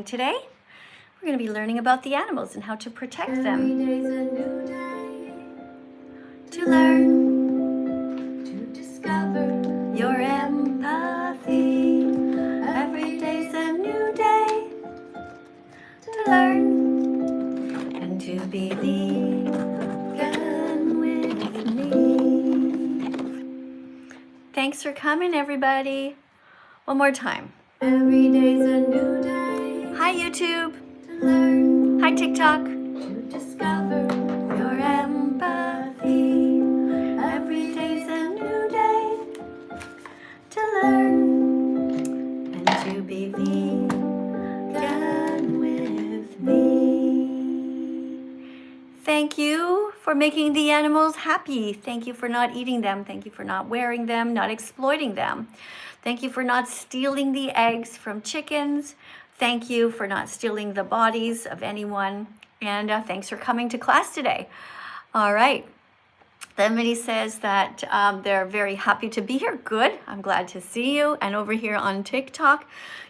Today, we're going to be learning about the animals and how to protect them. Every day's a new day To learn to discover your empathy. Every day's a new day to learn and to be vegan with me. Thanks for coming, everybody. One more time. Every day's a new day Hi, YouTube. to learn Hi, TikTok. to discover Your empathy. Every day's a new day to learn and to be vegan with me. Thank you for making the animals happy. Thank you for not eating them. Thank you for not wearing them, not exploiting them. Thank you for not stealing the eggs from chickens. Thank you for not stealing the bodies of anyone. And thanks for coming to class today. All right. Somebody says that they're very happy to be here. Good. I'm glad to see you. And over here on TikTok,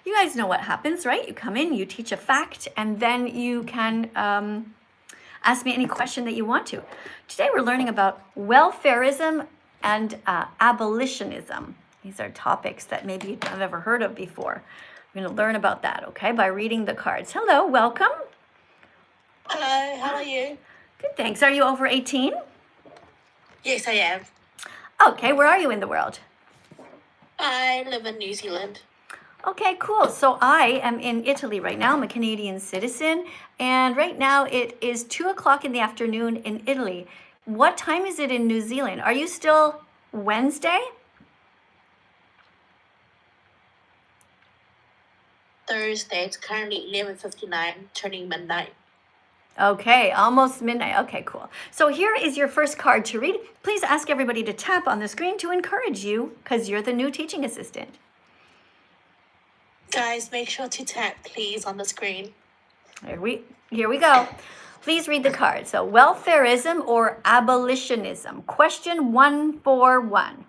you guys know what happens, right? You come in, you teach a fact, and then you can ask me any question that you want to. Today we're learning about welfarism and abolitionism. These are topics that maybe you have never heard of before. We're going to learn about that, okay, by reading the cards. Hello, welcome. Hello, how are you? Good, thanks. Are you over 18? Yes, I am. Okay, where are you in the world? I live in New Zealand. Okay, cool. So I am in Italy right now. I'm a Canadian citizen. And right now it is 2 o'clock in the afternoon in Italy. What time is it in New Zealand? Are you still Wednesday? Thursday, it's currently 11:59, turning midnight. Okay, almost midnight. Okay, cool. So here is your first card to read. Please ask everybody to tap on the screen to encourage you because you're the new teaching assistant. Guys, make sure to tap, please, on the screen. Here we go. Please read the card. So welfarism or abolitionism. Question 141.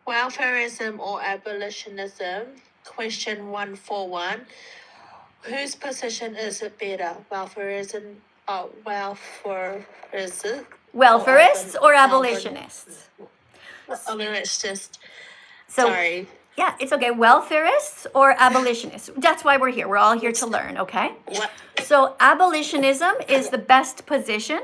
Welfarism or abolitionism? Question 141. Whose position is it better? Welfarism Welfarists or abolitionists? Abolitionists. So, Sorry. yeah, it's okay. Welfarists or abolitionists. That's why we're here. We're all here to learn, okay? What? So abolitionism is the best position,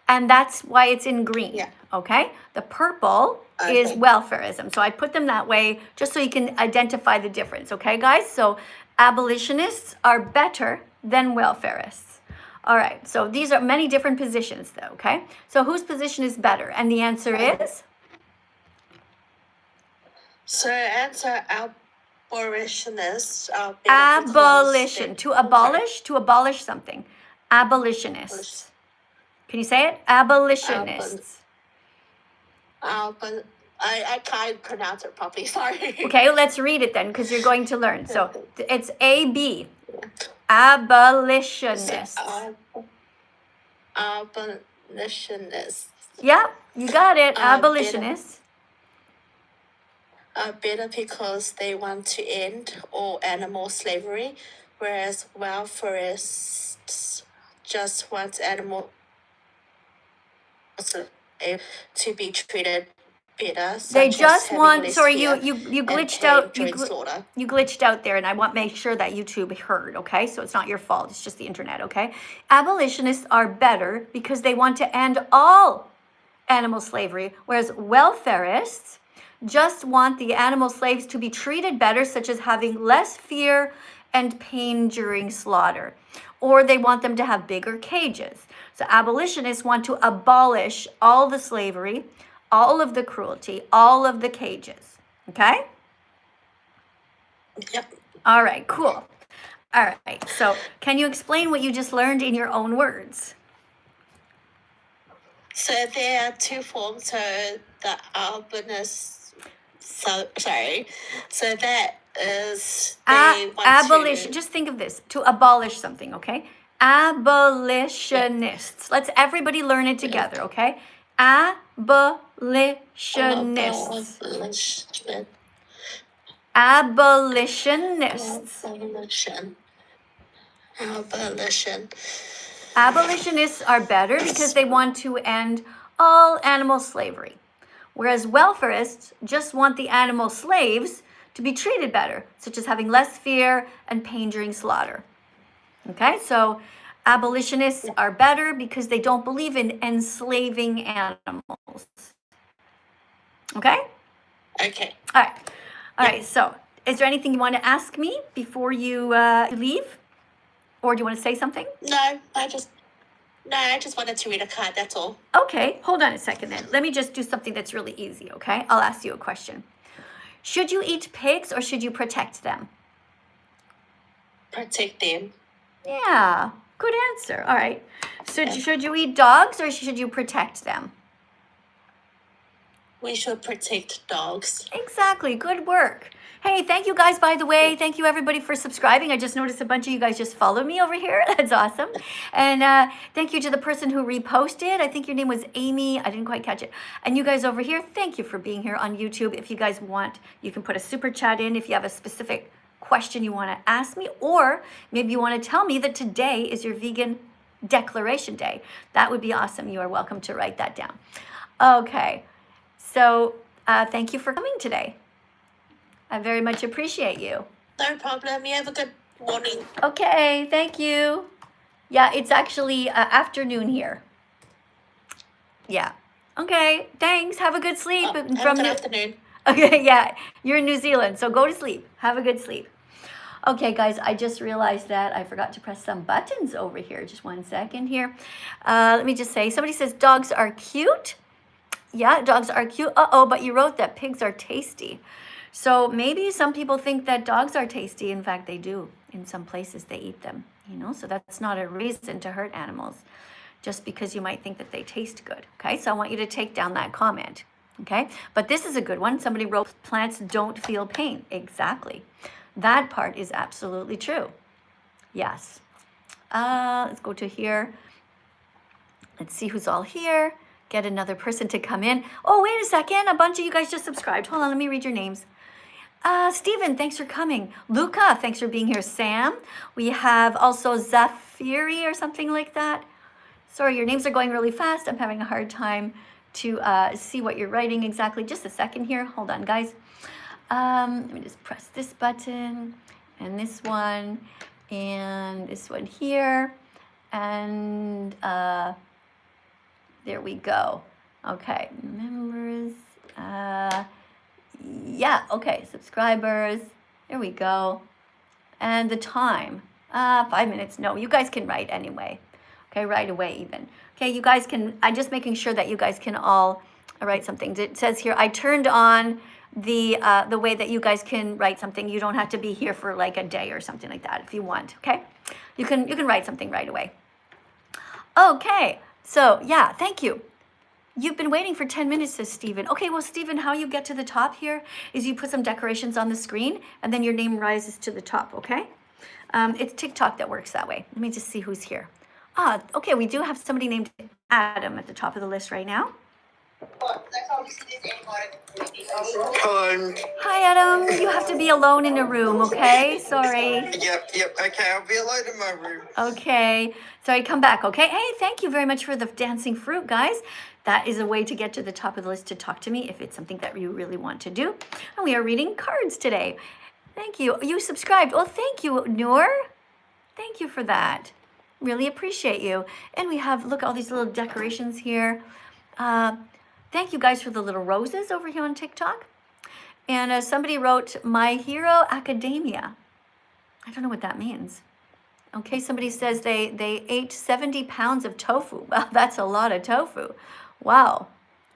and that's why it's in green, Yeah. okay? The purple is Okay. welfarism. So I put them that way just so you can identify the difference, okay, guys? So abolitionists are better than welfarists. All right, so these are many different positions, though, okay? So whose position is better? And the answer is? So answer abolitionists. Abolition. To abolish something. Abolitionists. Can you say it? Abolitionists. But I can't pronounce it properly. Sorry. Okay, let's read it then because you're going to learn. So it's AB. Abolitionists. Abolitionists. Yeah, you got it. Abolitionists. Better because they want to end all animal slavery, whereas welfarists just want animals to be treated better. They such as just having want. less Sorry, fear you and glitched pain out. during slaughter. You glitched out there, and I want to make sure that YouTube heard. Okay, so it's not your fault. It's just the internet. Okay, abolitionists are better because they want to end all animal slavery, whereas welfarists just want the animal slaves to be treated better, such as having less fear and pain during slaughter, or they want them to have bigger cages. So abolitionists want to abolish all the slavery, all of the cruelty, all of the cages. Okay? Yep. All right, cool. All right, so can you explain what you just learned in your own words? So there are two forms. So the sorry. So that is they want Abolition. to. Just think of this: to abolish something. Okay, abolitionists. Let's everybody learn it together. Okay, abolitionists. Abolitionists. Abolition. Abolitionists are better because they want to end all animal slavery, whereas welfarists just want the animal slaves to be treated better, such as having less fear and pain during slaughter. Okay, so abolitionists are better because they don't believe in enslaving animals. Okay? Okay. All right. All right, so is there anything you want to ask me before you leave? Or do you want to say something? No, I just wanted to read a card, that's all. Okay, hold on a second then. Let me just do something that's really easy, okay? I'll ask you a question. Should you eat pigs or should you protect them? Protect them. Yeah, good answer. All right. Should you eat dogs or should you protect them? We should protect dogs. Exactly. Good work. Hey, thank you guys, by the way. Thank you, everybody, for subscribing. I just noticed a bunch of you guys just followed me over here. That's awesome. And thank you to the person who reposted. I think your name was Amy. I didn't quite catch it. And you guys over here, thank you for being here on YouTube. If you guys want, you can put a super chat in if you have a specific question you want to ask me, or maybe you want to tell me that today is your vegan declaration day. That would be awesome. You are welcome to write that down. Okay. So thank you for coming today. I very much appreciate you. No problem. You have a good morning. Okay, thank you. Yeah, it's actually afternoon here. Yeah. Okay, thanks. Have a good sleep. Have a good afternoon. Okay, yeah. You're in New Zealand, so go to sleep. Have a good sleep. Okay, guys, I just realized that I forgot to press some buttons over here. Just 1 second here. Let me just say, somebody says dogs are cute. Yeah, dogs are cute. Uh-oh, but you wrote that pigs are tasty. So maybe some people think that dogs are tasty. In fact, they do. In some places, they eat them, you know? So that's not a reason to hurt animals, just because you might think that they taste good, okay? So I want you to take down that comment, okay? But this is a good one. Somebody wrote, plants don't feel pain. Exactly. That part is absolutely true. Yes. Let's go to here. Let's see who's all here. Get another person to come in. Oh, wait a second. A bunch of you guys just subscribed. Hold on, let me read your names. Stephen, thanks for coming. Luca, thanks for being here. Sam, we have also Zafiri or something like that. Sorry, your names are going really fast. I'm having a hard time to see what you're writing exactly. Just a second here. Hold on, guys. Let me just press this button and this one here. And there we go. Okay, members. Yeah, okay, subscribers. There we go. And the time. 5 minutes. No, you guys can write anyway. Okay, right away even. Okay, you guys can, I'm just making sure that you guys can all write something. It says here, I turned on the way that you guys can write something. You don't have to be here for like a day or something like that if you want, okay? You can write something right away. Okay, so yeah, thank you. You've been waiting for 10 minutes, says Stephen. Okay, well, Stephen, how you get to the top here is you put some decorations on the screen and then your name rises to the top, okay? It's TikTok that works that way. Let me just see who's here. Okay, we do have somebody named Adam at the top of the list right now. Hello. Hi, Adam. You have to be alone in a room, okay? Sorry. Yep. Okay, I'll be alone in my room. Okay. Sorry, come back, okay? Hey, thank you very much for the dancing fruit, guys. That is a way to get to the top of the list to talk to me if it's something that you really want to do. And we are reading cards today. Thank you. You subscribed. Well, thank you, Noor. Thank you for that. Really appreciate you. And we have, look, all these little decorations here. Thank you guys for the little roses over here on TikTok. And somebody wrote, My Hero Academia. I don't know what that means. Okay, somebody says they ate 70 pounds of tofu. Well, that's a lot of tofu. Wow.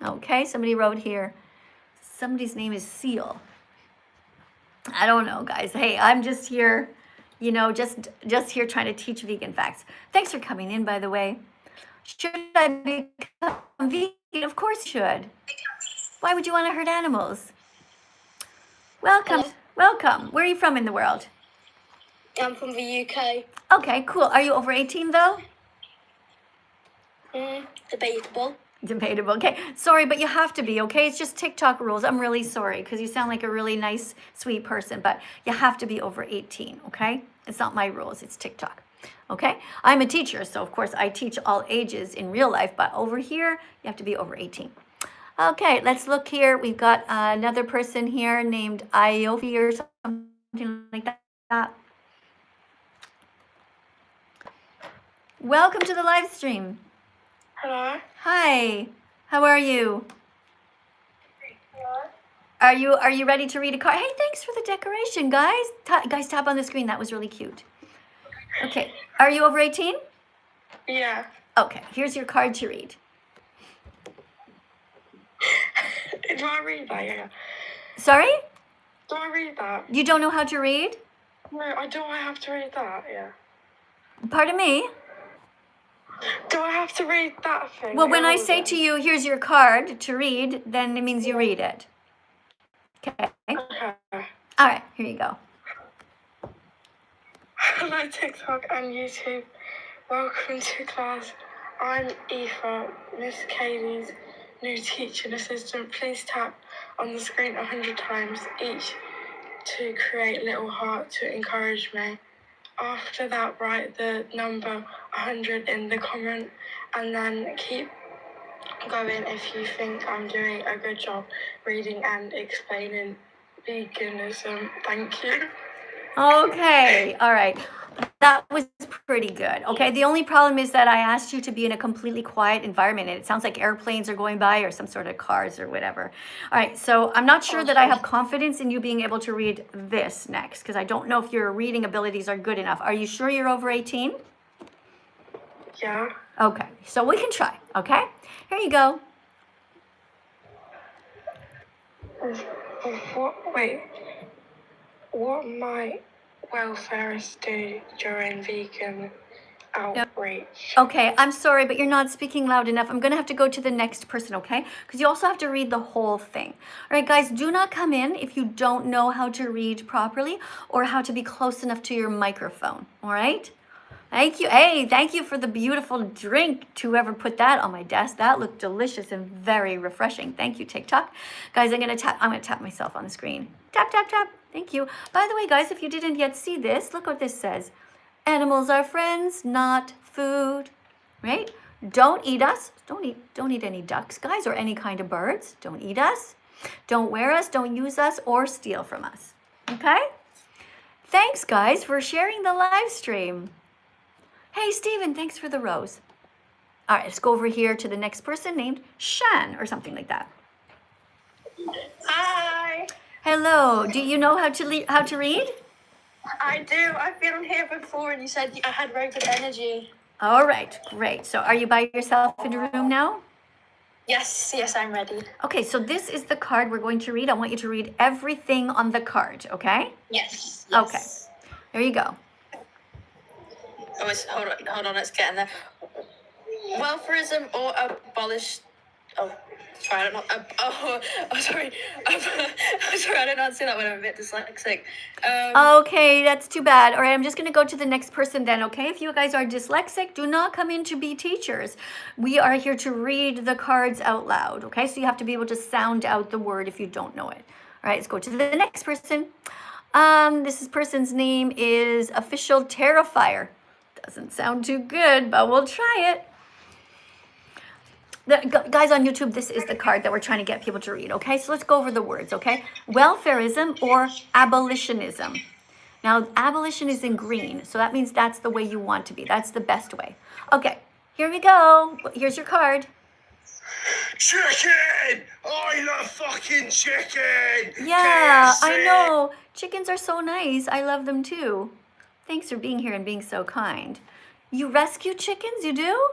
Okay, somebody wrote here, somebody's name is Seal. I don't know, guys. Hey, I'm just here, you know, just here trying to teach vegan facts. Thanks for coming in, by the way. Should I become vegan? Of course you should. Why would you want to hurt animals? Welcome. Welcome. Where are you from in the world? I'm from the UK. Okay, cool. Are you over 18 though? Debatable. Debatable. Okay, sorry, but you have to be, okay? It's just TikTok rules. I'm really sorry because you sound like a really nice, sweet person, but you have to be over 18, okay? It's not my rules, it's TikTok, okay? I'm a teacher, so of course I teach all ages in real life, but over here, you have to be over 18. Okay, let's look here. We've got another person here named Iofi or something like that. Welcome to the live stream. Hello. Hi, how are you? Hello. Are you ready to read a card? Hey, thanks for the decoration, guys. Guys, tap on the screen. That was really cute. Okay, are you over 18? Yeah. Okay, here's your card to read. Do I read that? Yeah. Sorry? Do I read that? You don't know how to read? No, I do. I have to read that. Yeah. Pardon me? Do I have to read that thing? Well, when I All of say them? to you, here's your card to read, then it means you read it. Okay. Okay. All right, here you go. Hello, TikTok and YouTube. Welcome to class. I'm Aoife, Miss Kaylee's new teaching assistant. Please tap on the screen 100 times each to create little heart to encourage me. After that, write the number 100 in the comment and then keep going if you think I'm doing a good job reading and explaining veganism. Thank you. Okay, all right. That was pretty good. Okay, the only problem is that I asked you to be in a completely quiet environment and it sounds like airplanes are going by or some sort of cars or whatever. All right, so I'm not sure that I have confidence in you being able to read this next because I don't know if your reading abilities are good enough. Are you sure you're over 18? Yeah. Okay, so we can try, okay? Here you go. What might welfareists do during vegan outreach? Okay, I'm sorry, but you're not speaking loud enough. I'm going to have to go to the next person, okay? Because you also have to read the whole thing. All right, guys, do not come in if you don't know how to read properly or how to be close enough to your microphone, all right? Thank you. Hey, thank you for the beautiful drink to whoever put that on my desk. That looked delicious and very refreshing. Thank you, TikTok. Guys, I'm going to tap myself on the screen. Tap, tap, tap. Thank you. By the way, guys, if you didn't yet see this, look what this says. Animals are friends, not food, right? Don't eat us. Don't eat any ducks, guys, or any kind of birds. Don't eat us. Don't wear us, don't use us, or steal from us. Okay? Thanks, guys, for sharing the live stream. Hey, Steven, thanks for the rose. All right, let's go over here to the next person named Shan or something like that. Hi. Hello. Do you know how to read? I do. I've been on here before and you said I had very good energy. All right, great. So are you by yourself in your room now? Yes, I'm ready. Okay, so this is the card we're going to read. I want you to read everything on the card, okay? Yes. Okay, there you go. Oh, hold on, it's getting there. Welfareism or abolish. Oh, sorry, I don't know. Sorry. I'm sorry, I don't know how to say that when I'm a bit dyslexic. Okay, that's too bad. All right, I'm just going to go to the next person then, okay? If you guys are dyslexic, do not come in to be teachers. We are here to read the cards out loud, okay? So you have to be able to sound out the word if you don't know it. All right, let's go to the next person. This person's name is Official Terrifier. Doesn't sound too good, but we'll try it. Guys on YouTube, this is the card that we're trying to get people to read, okay? So let's go over the words, okay? Welfareism or abolitionism. Now, abolition is in green, so that means that's the way you want to be. That's the best way. Okay, here we go. Here's your card. Chicken! I love fucking chicken! Yeah, I KFC! know. Chickens are so nice. I love them too. Thanks for being here and being so kind. You rescue chickens, you do?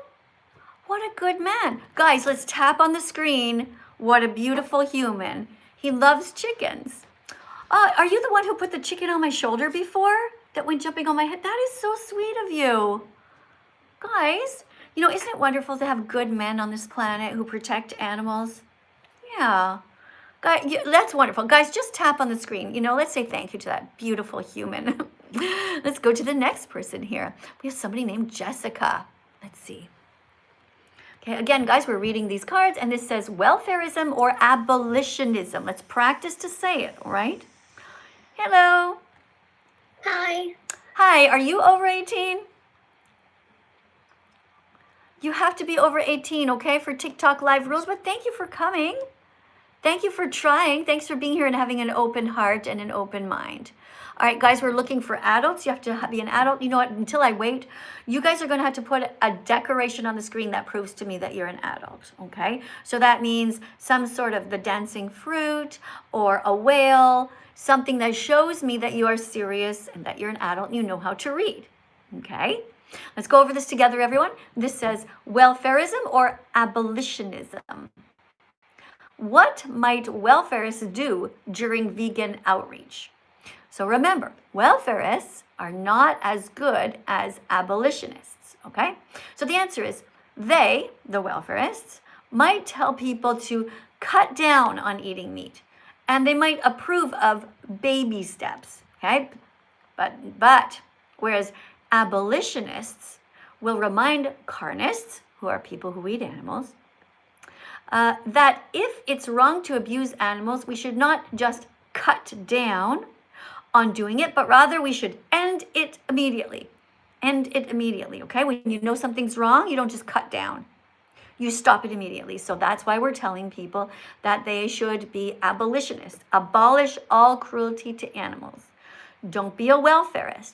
What a good man. Guys, let's tap on the screen. What a beautiful human. He loves chickens. Are you the one who put the chicken on my shoulder before? That went jumping on my head? That is so sweet of you. Guys, you know, isn't it wonderful to have good men on this planet who protect animals? Yeah. Guys, that's wonderful. Guys, just tap on the screen. You know, let's say thank you to that beautiful human. Let's go to the next person here. We have somebody named Jessica. Let's see. Okay, again, guys, we're reading these cards, and this says welfareism or abolitionism. Let's practice to say it, all right? Hello. Hi. Hi, are you over 18? You have to be over 18, okay, for TikTok live rules, but thank you for coming. Thank you for trying. Thanks for being here and having an open heart and an open mind. All right, guys, we're looking for adults. You have to be an adult. You know what? Until I wait, you guys are going to have to put a decoration on the screen that proves to me that you're an adult, okay? So that means some sort of the dancing fruit or a whale, something that shows me that you are serious and that you're an adult and you know how to read, okay? Let's go over this together, everyone. This says welfareism or abolitionism. What might welfarists do during vegan outreach? So remember, welfarists are not as good as abolitionists, okay? So the answer is they, the welfarists, might tell people to cut down on eating meat, and they might approve of baby steps, okay? But whereas abolitionists will remind carnists, who are people who eat animals, that if it's wrong to abuse animals, we should not just cut down on doing it, but rather we should end it immediately. End it immediately, okay? When you know something's wrong, you don't just cut down. You stop it immediately. So that's why we're telling people that they should be abolitionists. Abolish all cruelty to animals. Don't be a welfarist.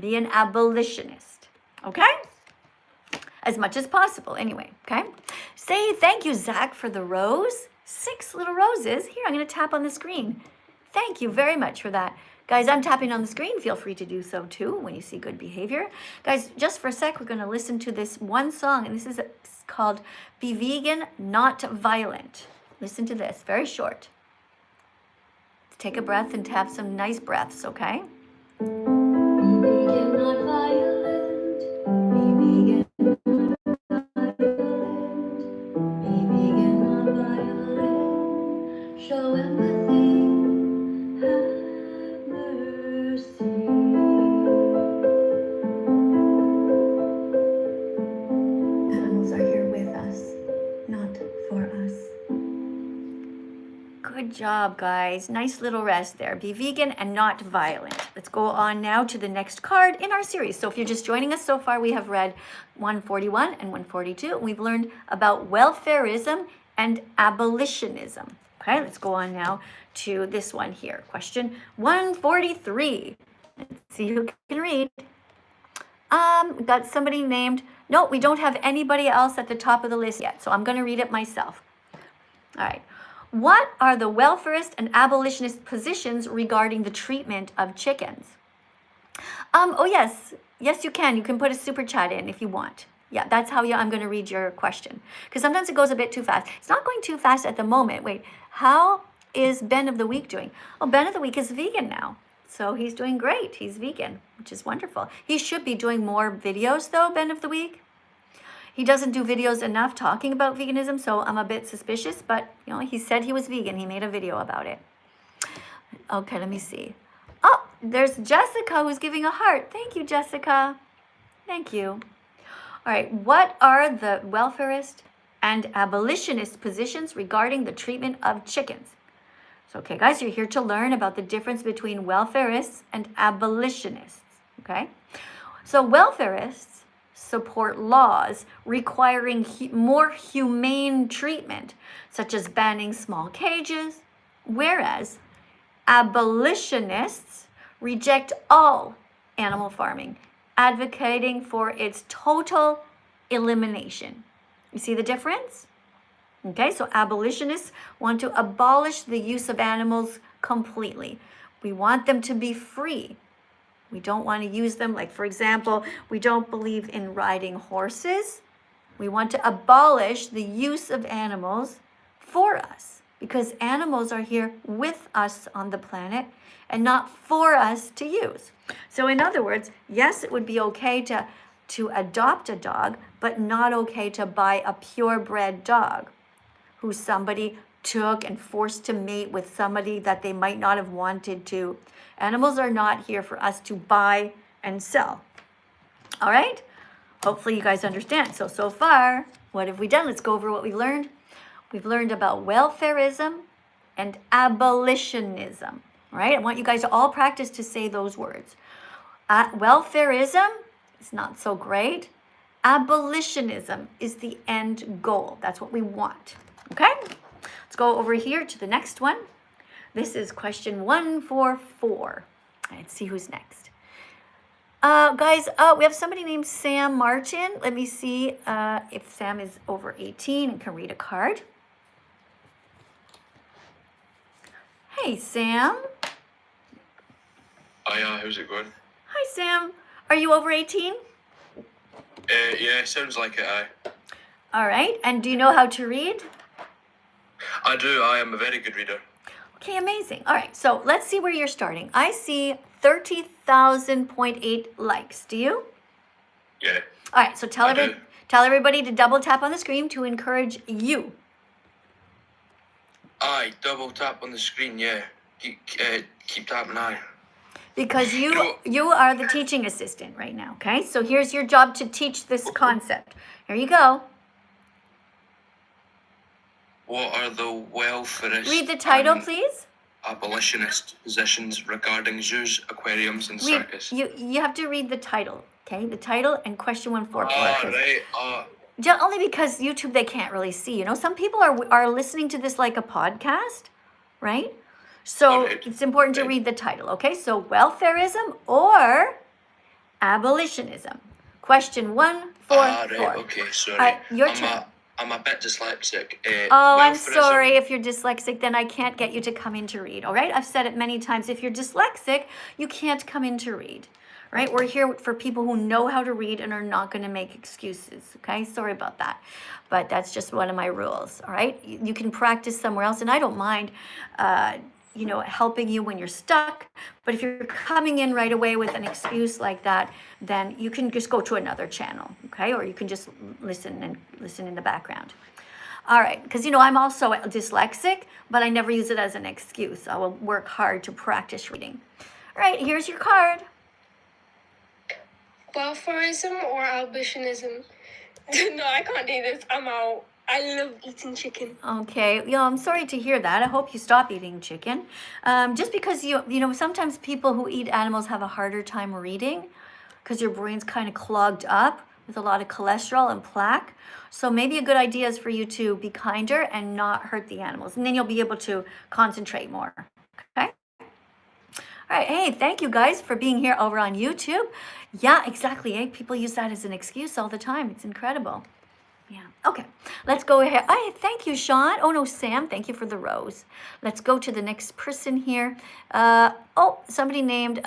Be an abolitionist, okay? As much as possible, anyway, okay? Say thank you, Zach, for the rose. 6 little roses. Here, I'm going to tap on the screen. Thank you very much for that. Guys, I'm tapping on the screen. Feel free to do so, too, when you see good behavior. Guys, just for a sec, we're going to listen to this one song, and this is called Be Vegan, Not Violent. Listen to this. Very short. Take a breath and have some nice breaths, okay? Be vegan, not violent. Be vegan, not violent. Be vegan, not violent. Show empathy. Have mercy. Animals are here with us, not for us. Good job, guys. Nice little rest there. Be vegan and not violent. Let's go on now to the next card in our series. So if you're just joining us so far, we have read 141 and 142. We've learned about welfareism and abolitionism. Okay, let's go on now to this one here. Question 143. Let's see who can read. Got somebody named, no, we don't have anybody else at the top of the list yet, so I'm going to read it myself. All right. What are the welfarist and abolitionist positions regarding the treatment of chickens? Oh, yes. Yes, you can. You can put a super chat in if you want. Yeah, that's how I'm going to read your question. Because sometimes it goes a bit too fast. It's not going too fast at the moment. Wait, how is Ben of the Week doing? Oh, Ben of the Week is vegan now. So he's doing great. He's vegan, which is wonderful. He should be doing more videos, though, Ben of the Week. He doesn't do videos enough talking about veganism, so I'm a bit suspicious, but, you know, he said he was vegan. He made a video about it. Okay, let me see. Oh, there's Jessica who's giving a heart. Thank you, Jessica. Thank you. All right, what are the welfarist and abolitionist positions regarding the treatment of chickens? So, okay, guys, you're here to learn about the difference between welfarists and abolitionists, okay? So welfarists support laws requiring more humane treatment, such as banning small cages, whereas abolitionists reject all animal farming, advocating for its total elimination. You see the difference? Okay, so abolitionists want to abolish the use of animals completely. We want them to be free. We don't want to use them. Like, for example, we don't believe in riding horses. We want to abolish the use of animals for us because animals are here with us on the planet and not for us to use. So in other words, yes, it would be okay to adopt a dog, but not okay to buy a purebred dog who somebody took and forced to mate with somebody that they might not have wanted to. Animals are not here for us to buy and sell. All right? Hopefully you guys understand. So far, what have we done? Let's go over what we learned. We've learned about welfareism and abolitionism, right? I want you guys to all practice to say those words. Welfareism is not so great. Abolitionism is the end goal. That's what we want, okay? Let's go over here to the next one. This is question 144. Let's see who's next. Guys, we have somebody named Sam Martin. Let me see if Sam is over 18 and can read a card. Hey, Sam. Hiya, how's it going? Hi, Sam. Are you over 18? Yeah, sounds like it, aye. All right. And do you know how to read? I do, I am a very good reader. Okay, amazing. All right, so let's see where you're starting. I see 30,000.8 likes. Do you? Yeah. All right, so tell I do. everybody to double tap on the screen to encourage you. Aye, double tap on the screen, yeah. Keep tapping, aye. Because know- you are the teaching assistant right now, okay? So here's your job to teach this concept. Here you go. What are the welfarist Read the title, and please. abolitionist positions regarding zoos, aquariums and Read, circus? you have to read the title, okay? The title and question 144. Right. Only because YouTube they can't really see. You know, some people are listening to this like a podcast, right? So Alright. it's important to read the title, okay? So welfareism or abolitionism. Question 144. Right, okay, sorry. Your turn. I'm a bit dyslexic. Oh, I'm welfarism- sorry. If you're dyslexic, then I can't get you to come in to read, all right? I've said it many times. If you're dyslexic, you can't come in to read, right? We're here for people who know how to read and are not going to make excuses, okay? Sorry about that. But that's just one of my rules, all right? You can practice somewhere else, and I don't mind, helping you when you're stuck. But if you're coming in right away with an excuse like that, then you can just go to another channel, okay? Or you can just listen in the background. All right, because I'm also dyslexic, but I never use it as an excuse. I will work hard to practice reading. All right, here's your card. Welfareism or abolitionism? No, I can't do this. I'm out. I love eating chicken. Okay, I'm sorry to hear that. I hope you stop eating chicken. Just because sometimes people who eat animals have a harder time reading because your brain's kind of clogged up with a lot of cholesterol and plaque. So maybe a good idea is for you to be kinder and not hurt the animals, and then you'll be able to concentrate more. Okay. All right. Hey, thank you guys for being here over on YouTube. Yeah, exactly. People use that as an excuse all the time. It's incredible. Yeah. Okay. Let's go ahead. Thank you, Sean. Oh, no, Sam. Thank you for the rose. Let's go to the next person here. Somebody named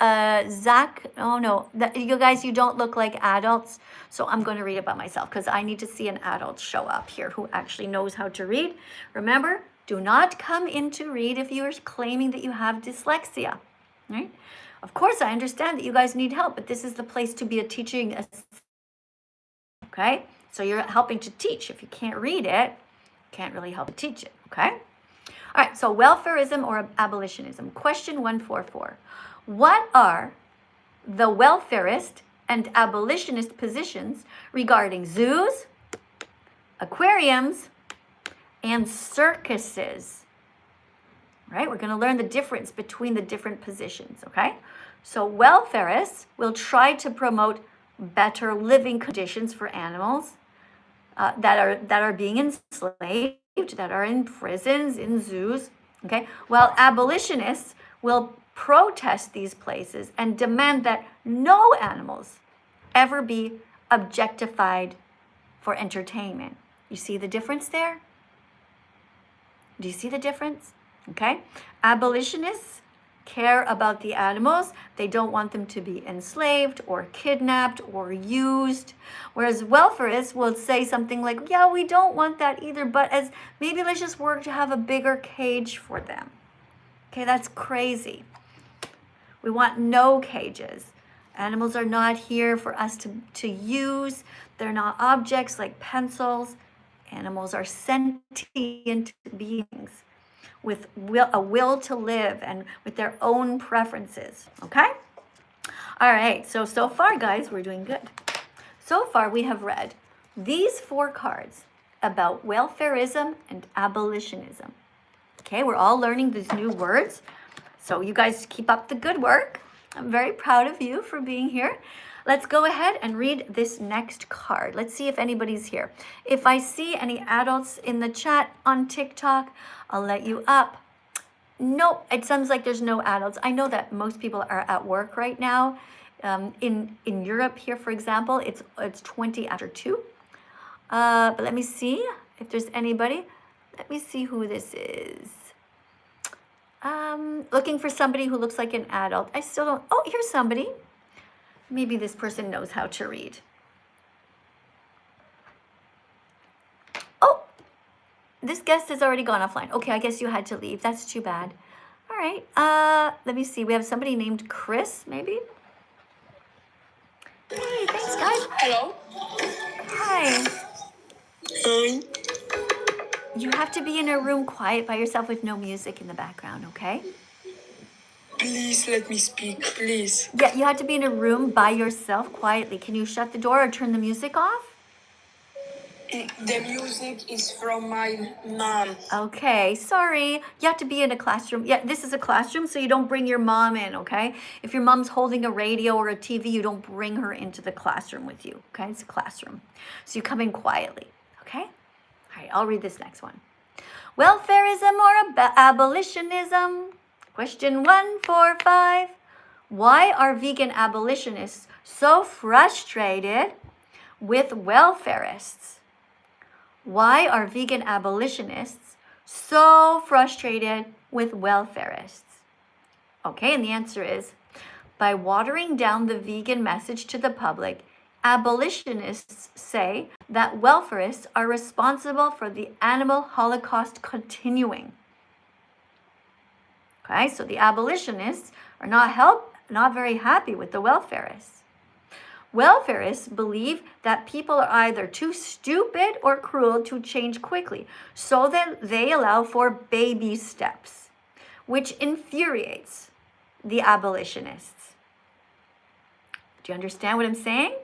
Zach. Oh, no. You guys, you don't look like adults. So I'm going to read it by myself because I need to see an adult show up here who actually knows how to read. Remember, do not come in to read if you are claiming that you have dyslexia. Right? Of course, I understand that you guys need help, but this is the place to be a teaching assistant. Okay? So you're helping to teach. If you can't read it, you can't really help to teach it, okay? All right, so welfareism or abolitionism. Question 144. What are the welfarist and abolitionist positions regarding zoos, aquariums, and circuses? Right? We're going to learn the difference between the different positions, okay? So welfarists will try to promote better living conditions for animals that are being enslaved, that are in prisons, in zoos, okay? While abolitionists will protest these places and demand that no animals ever be objectified for entertainment. You see the difference there? Do you see the difference? Okay? Abolitionists care about the animals. They don't want them to be enslaved or kidnapped or used. Whereas welfarists will say something like, yeah, we don't want that either, but maybe let's just work to have a bigger cage for them. Okay, that's crazy. We want no cages. Animals are not here for us to use. They're not objects like pencils. Animals are sentient beings with a will to live and with their own preferences, okay? All right, so far, guys, we're doing good. So far, we have read these 4 cards about welfareism and abolitionism. Okay, we're all learning these new words. So you guys keep up the good work. I'm very proud of you for being here. Let's go ahead and read this next card. Let's see if anybody's here. If I see any adults in the chat on TikTok, I'll let you up. Nope, it sounds like there's no adults. I know that most people are at work right now. In Europe here, for example, it's 20 after 2. But let me see if there's anybody. Let me see who this is. Looking for somebody who looks like an adult. I still don't. Oh, here's somebody. Maybe this person knows how to read. Oh, this guest has already gone offline. Okay, I guess you had to leave. That's too bad. All right. Let me see. We have somebody named Chris, maybe. Hey, thanks, guys. Hello. Hi. You have to be in a room quiet by yourself with no music in the background, okay? Please let me speak, please. Yeah, you have to be in a room by yourself quietly. Can you shut the door or turn the music off? The music is from my mom. Okay, sorry. You have to be in a classroom. Yeah, this is a classroom, so you don't bring your mom in, okay? If your mom's holding a radio or a TV, you don't bring her into the classroom with you, okay? It's a classroom. So you come in quietly, okay? All right, I'll read this next one. Welfareism or abolitionism? Question 145. Why are vegan abolitionists so frustrated with welfarists? Why are vegan abolitionists so frustrated with welfarists? Okay, and the answer is by watering down the vegan message to the public, abolitionists say that welfarists are responsible for the animal holocaust continuing. Okay, so the abolitionists are not very happy with the welfarists. Welfarists believe that people are either too stupid or cruel to change quickly, so that they allow for baby steps, which infuriates the abolitionists. Do you understand what I'm saying?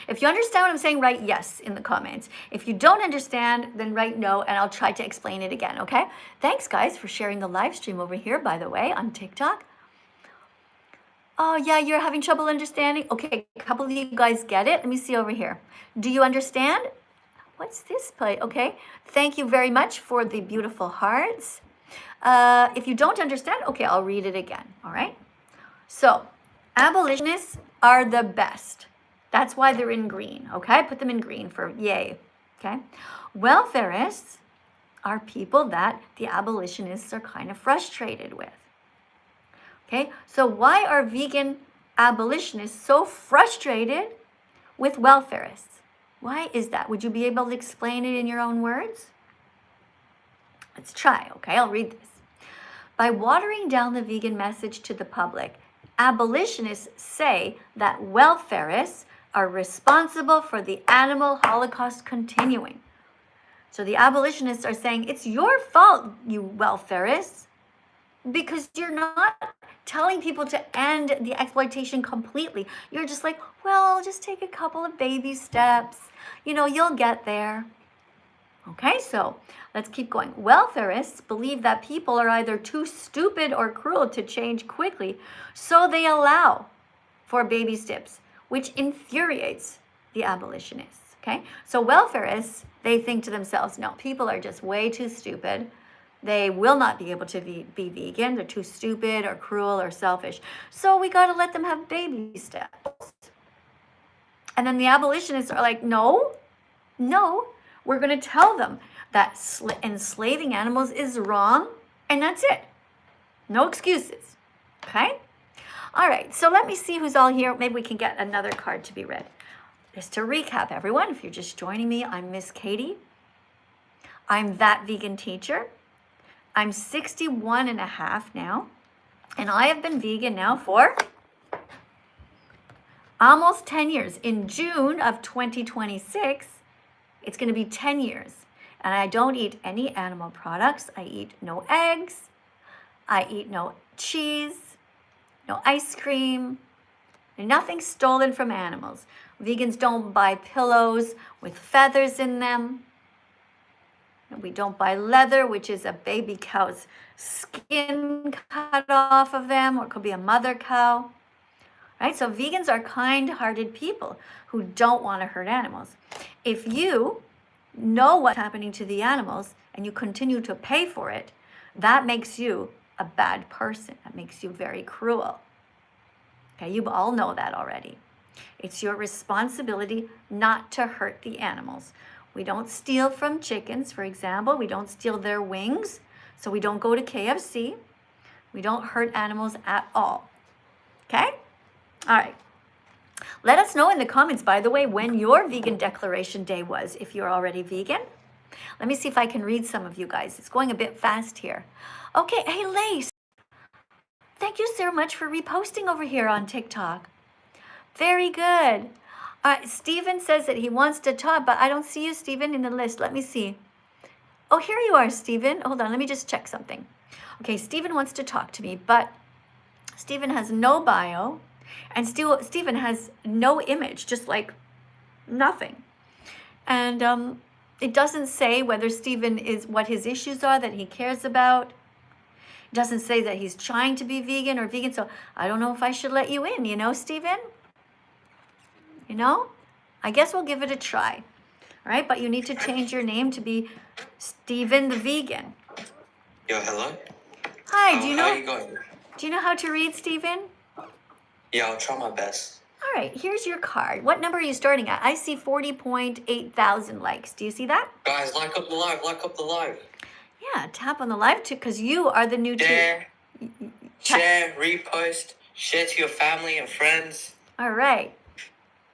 If you understand what I'm saying, write yes in the comments. If you don't understand, then write no, and I'll try to explain it again, okay? Thanks, guys, for sharing the live stream over here, by the way, on TikTok. Oh, yeah, you're having trouble understanding? Okay, a couple of you guys get it. Let me see over here. Do you understand? What's this play? Okay, thank you very much for the beautiful hearts. If you don't understand, okay, I'll read it again, all right? So, abolitionists are the best. That's why they're in green, okay? Put them in green for yay, okay? Welfarists are people that the abolitionists are kind of frustrated with. Okay, so why are vegan abolitionists so frustrated with welfarists? Why is that? Would you be able to explain it in your own words? Let's try, okay? I'll read this. By watering down the vegan message to the public, abolitionists say that welfarists are responsible for the animal holocaust continuing. So the abolitionists are saying, it's your fault, you welfarists, because you're not telling people to end the exploitation completely. You're just like, well, just take a couple of baby steps. You know, you'll get there. Okay, so let's keep going. Welfarists believe that people are either too stupid or cruel to change quickly, so they allow for baby steps, which infuriates the abolitionists. Okay, so welfarists, they think to themselves, no, people are just way too stupid. They will not be able to be vegan. They're too stupid or cruel or selfish. So we got to let them have baby steps. And then the abolitionists are like, no, we're going to tell them that enslaving animals is wrong, and that's it. No excuses. Okay? All right, so let me see who's all here. Maybe we can get another card to be read. Just to recap, everyone, if you're just joining me, I'm Miss Katie. I'm That Vegan Teacher. I'm 61 and a half now, and I have been vegan now for almost 10 years. In June of 2026, it's going to be 10 years, and I don't eat any animal products. I eat no eggs. I eat no cheese, no ice cream, And nothing stolen from animals. Vegans don't buy pillows with feathers in them. And we don't buy leather, which is a baby cow's skin cut off of them, or it could be a mother cow. Right? So vegans are kind-hearted people who don't want to hurt animals. If you know what's happening to the animals and you continue to pay for it, that makes you a bad person. That makes you very cruel. Okay, you all know that already. It's your responsibility not to hurt the animals. We don't steal from chickens, for example. We don't steal their wings. So we don't go to KFC. We don't hurt animals at all. Okay? All right. Let us know in the comments, by the way, when your vegan declaration day was, if you're already vegan. Let me see if I can read some of you guys. It's going a bit fast here. Okay, hey, Lace. Thank you so much for reposting over here on TikTok. Very good. Stephen says that he wants to talk, but I don't see you, Stephen, in the list. Let me see. Oh, here you are, Stephen. Hold on, let me just check something. Okay, Stephen wants to talk to me, but Stephen has no bio, and Stephen has no image, just like nothing. And it doesn't say whether Stephen is what his issues are that he cares about. It doesn't say that he's trying to be vegan or vegan, so I don't know if I should let you in, you know, Stephen? You know? I guess we'll give it a try. All right, but you need to change your name to be Stephen the Vegan. Yo, hello? Hi, do you know how you going? Do you know how to read, Stephen? Yeah, I'll try my best. All right, here's your card. What number are you starting at? I see 40.8 thousand likes. Do you see that? Guys, like up the live, like up the live. Yeah, tap on the live too, because you are the new Share, repost, share to your family and friends. All right.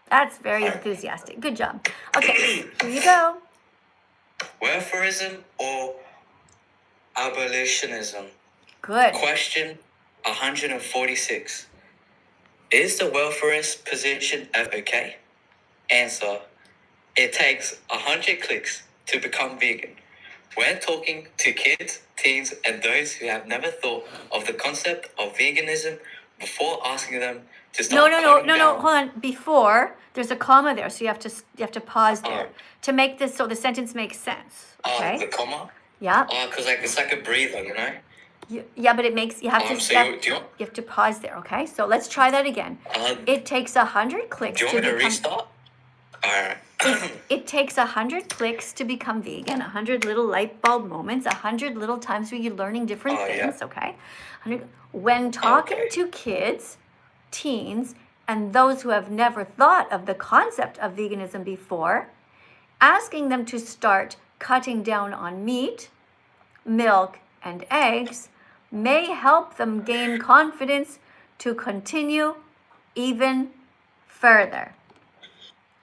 That's very enthusiastic. Good job. Okay, here you go. Welfareism or abolitionism? Good. Question 146. Is the welfarist position ever okay? Answer. It takes 100 clicks to become vegan. When talking to kids, teens, and those who have never thought of the concept of veganism before asking them to start No. Hold on. Before, there's a comma there, so you have to pause there to make this so the sentence makes sense. Okay. The comma? Yeah. Because it's like a breather, you know? Yeah, but it makes you have to So you have to pause there. Okay. So let's try that again. It takes 100 clicks. Do you want me to restart? All right. It takes 100 clicks to become vegan, 100 little light bulb moments, 100 little times where you're learning different things, okay? When talking to kids, teens, and those who have never thought of the concept of veganism before, asking them to start cutting down on meat, milk, and eggs may help them gain confidence to continue even further.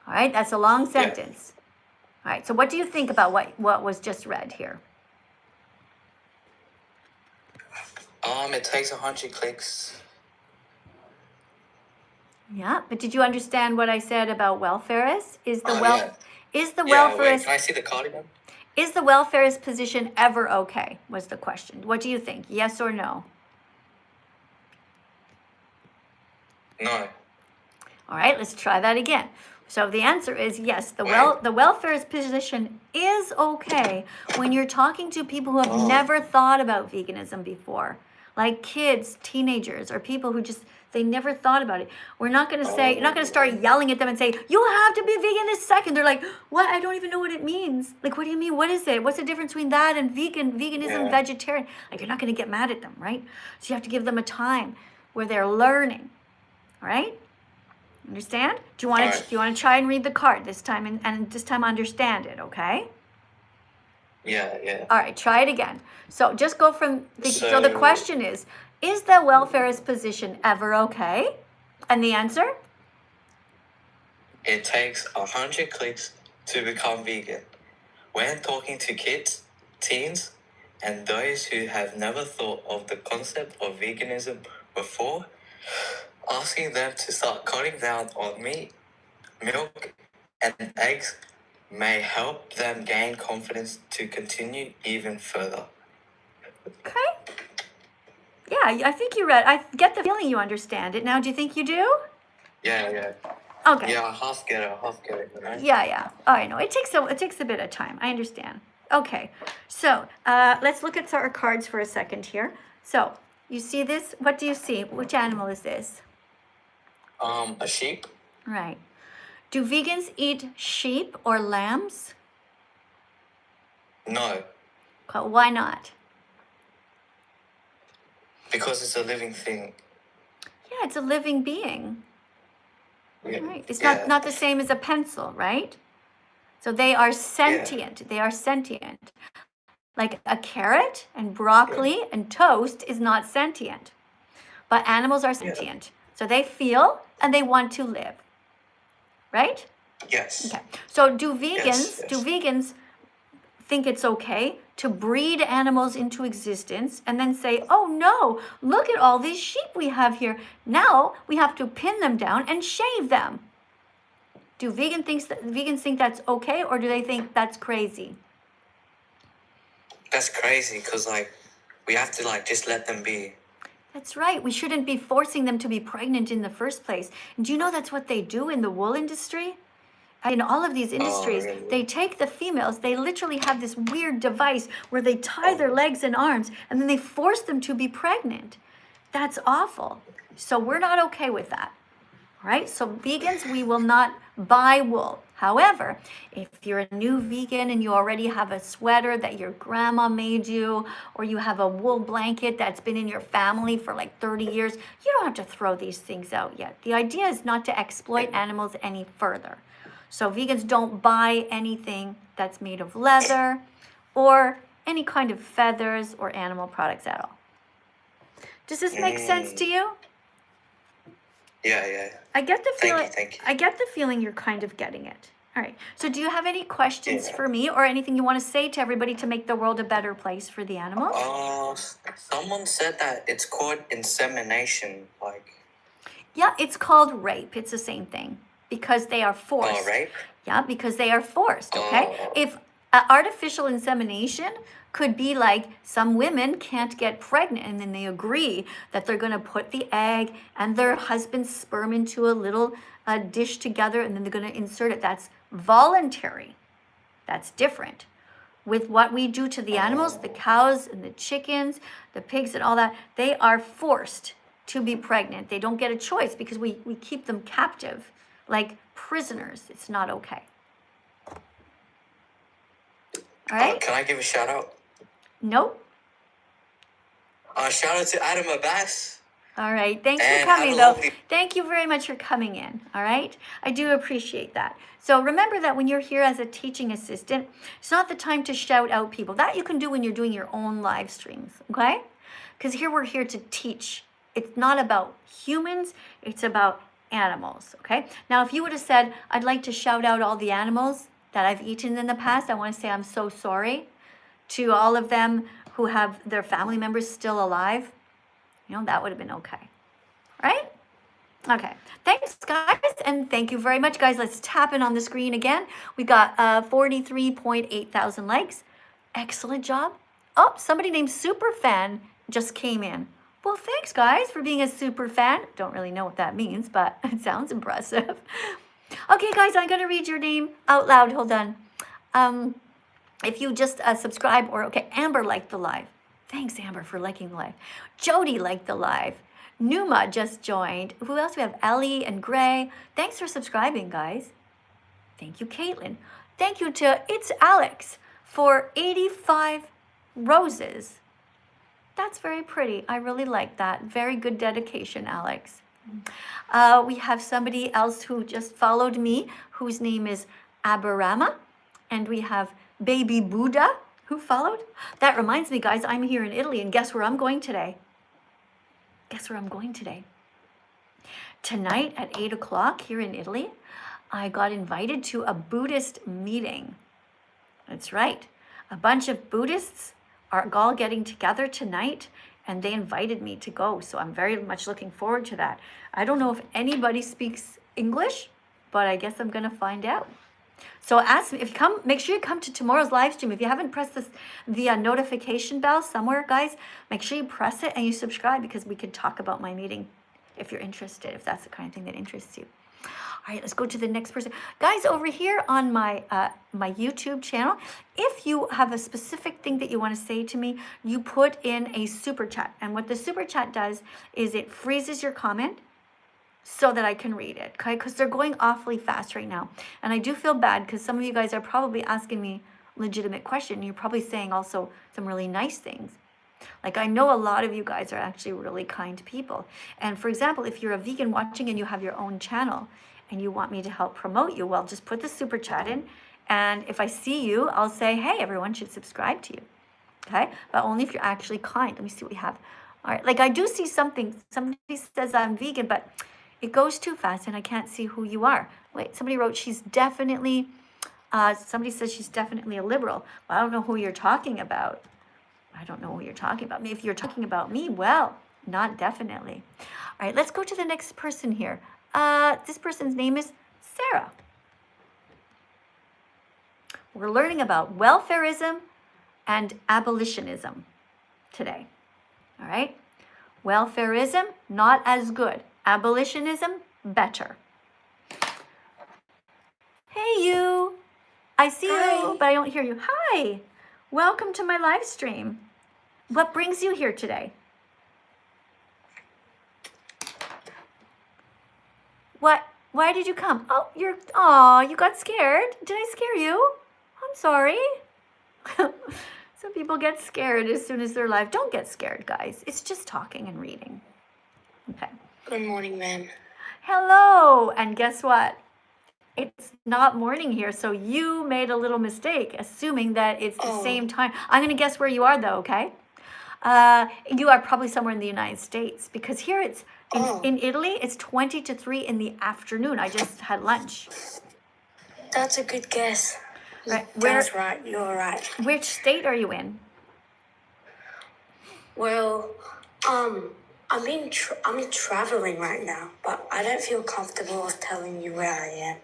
All right, that's a long sentence. All right, so what do you think about what was just read here? It takes 100 clicks. Yeah, but did you understand what I said about welfareists? Is the Wait, welfareist can I see the card again? is the welfareist position ever okay? Was the question. What do you think? Yes or no? No. All right, let's try that again. So the answer is yes. The welfareist position is okay when you're talking to people who have never thought about veganism before, like kids, teenagers, or people who just they never thought about it. We're not going to say, you're not going to start yelling at them and say, you have to be vegan this second. They're like, what? I don't even know what it means. Like, what do you mean? What is it? What's the difference between that and veganism, vegetarian? Like, you're not going to get mad at them, right? So you have to give them a time where they're learning, all right? Understand? Do you want to try and read the card this time and this time understand it, okay? Yeah. All right, try it again. So just go from so the question is the welfareist position ever okay? And the answer? It takes 100 clicks to become vegan. When talking to kids, teens, and those who have never thought of the concept of veganism before, asking them to start cutting down on meat, milk, and eggs may help them gain confidence to continue even further. Okay. Yeah, I think you read. I get the feeling you understand it. Now, do you think you do? Yeah. Okay. Yeah, I half get it, you know? Yeah. Oh, I know. It takes a bit of time. I understand. Okay. So let's look at our cards for a second here. So you see this? What do you see? Which animal is this? A sheep? Right. Do vegans eat sheep or lambs? No, Why not? because it's a living thing. Yeah, it's a living being. Yeah. Right. It's Yeah. not the same as a pencil, right? So they are sentient. They are sentient. Like a carrot and broccoli and toast is not sentient. But animals are sentient. So they feel and they want to live. Right? Yes. Okay. So do vegans Yes. think it's okay to breed animals into existence and then say, "Oh no, look at all these sheep we have here. Now we have to pin them down and shave them." Do vegans think that's okay, or do they think that's crazy? That's crazy, because, like, we have to, like, just let them be. That's right. We shouldn't be forcing them to be pregnant in the first place. And do you know that's what they do in the wool industry? In all of these industries, really? they take the females, they literally have this weird device where they tie their legs and arms and then they force them to be pregnant. That's awful. So we're not okay with that. All right? So vegans, we will not buy wool. However, if you're a new vegan and you already have a sweater that your grandma made you, or you have a wool blanket that's been in your family for like 30 years, you don't have to throw these things out yet. The idea is not to exploit animals any further. So vegans don't buy anything that's made of leather or any kind of feathers or animal products at all. Does this make sense to you? Yeah. I get the feeling. Thank you. I get the feeling you're kind of getting it. All right. So do you have any questions Yeah. for me or anything you want to say to everybody to make the world a better place for the animals? Someone said that it's called insemination, like. Yeah, it's called rape. It's the same thing because they are forced. Oh, rape? Yeah, because they are forced, okay? Oh. If artificial insemination could be like some women can't get pregnant and then they agree that they're going to put the egg and their husband's sperm into a little dish together and then they're going to insert it. That's voluntary. That's different. With what we do to the animals, the cows and the chickens, the pigs and all that, they are forced to be pregnant. They don't get a choice because we keep them captive like prisoners. It's not okay. All right? Can I give a shout out? Nope. Shout out to Adam Abbas. All right. Thanks for And coming, have a though. lovely- Thank you very much for coming in. All right. I do appreciate that. So remember that when you're here as a teaching assistant, it's not the time to shout out people. That you can do when you're doing your own live streams. Okay? Because here we're here to teach. It's not about humans. It's about animals. Okay? Now, if you would have said, I'd like to shout out all the animals that I've eaten in the past, I want to say I'm so sorry to all of them who have their family members still alive. You know, that would have been okay. Right? Okay. Thanks, guys. And thank you very much, guys. Let's tap in on the screen again. We got 43.8 thousand likes. Excellent job. Oh, somebody named Superfan just came in. Well, thanks, guys, for being a super fan. Don't really know what that means, but it sounds impressive. Okay, guys, I'm going to read your name out loud. Hold on. If you just subscribe or, okay, Amber liked the live. Thanks, Amber, for liking the live. Jody liked the live. Numa just joined. Who else? We have Ellie and Gray. Thanks for subscribing, guys. Thank you, Caitlin. Thank you to It's Alex for 85 roses. That's very pretty. I really like that. Very good dedication, Alex. We have somebody else who just followed me, whose name is Abarama. And we have Baby Buddha, who followed. That reminds me, guys, I'm here in Italy, and guess where I'm going today? Guess where I'm going today? Tonight at 8 o'clock here in Italy, I got invited to a Buddhist meeting. That's right. A bunch of Buddhists are all getting together tonight, and they invited me to go. So I'm very much looking forward to that. I don't know if anybody speaks English, but I guess I'm going to find out. So ask me, if you come, make sure you come to tomorrow's live stream. If you haven't pressed the notification bell somewhere, guys, make sure you press it and you subscribe because we could talk about my meeting if you're interested, if that's the kind of thing that interests you. All right, let's go to the next person. Guys, over here on my my YouTube channel, if you have a specific thing that you want to say to me, you put in a super chat. And what the super chat does is it freezes your comment so that I can read it, okay? Because they're going awfully fast right now. And I do feel bad because some of you guys are probably asking me legitimate question. You're probably saying also some really nice things. Like, I know a lot of you guys are actually really kind people. And for example, if you're a vegan watching and you have your own channel and you want me to help promote you, well, just put the super chat in. And if I see you, I'll say, hey, everyone should subscribe to you. Okay? But only if you're actually kind. Let me see what we have. All right. Like, I do see something. Somebody says I'm vegan, but it goes too fast and I can't see who you are. Wait, somebody wrote she's definitely, somebody says she's definitely a liberal. Well, I don't know who you're talking about. I don't know who you're talking about. If you're talking about me, well, not definitely. All right, let's go to the next person here. This person's name is Sarah. We're learning about welfarism and abolitionism today. All right? Welfarism, not as good. Abolitionism, better. Hey, you. I see you, but I don't hear you. Hi. Welcome to my live stream. What brings you here today? What? Why did you come? Oh, you got scared. Did I scare you? I'm sorry. Some people get scared as soon as they're live. Don't get scared, guys. It's just talking and reading. Okay. Good morning, ma'am. Hello. And guess what? It's not morning here, so you made a little mistake, assuming that it's the same time. I'm going to guess where you are, though, okay? You are probably somewhere in the United States, because here it's, in Italy, it's 20 to 3 in the afternoon. I just had lunch. That's a good guess. Right. That's right. You're right. Which state are you in? Well, I'm traveling right now, but I don't feel comfortable telling you where I am.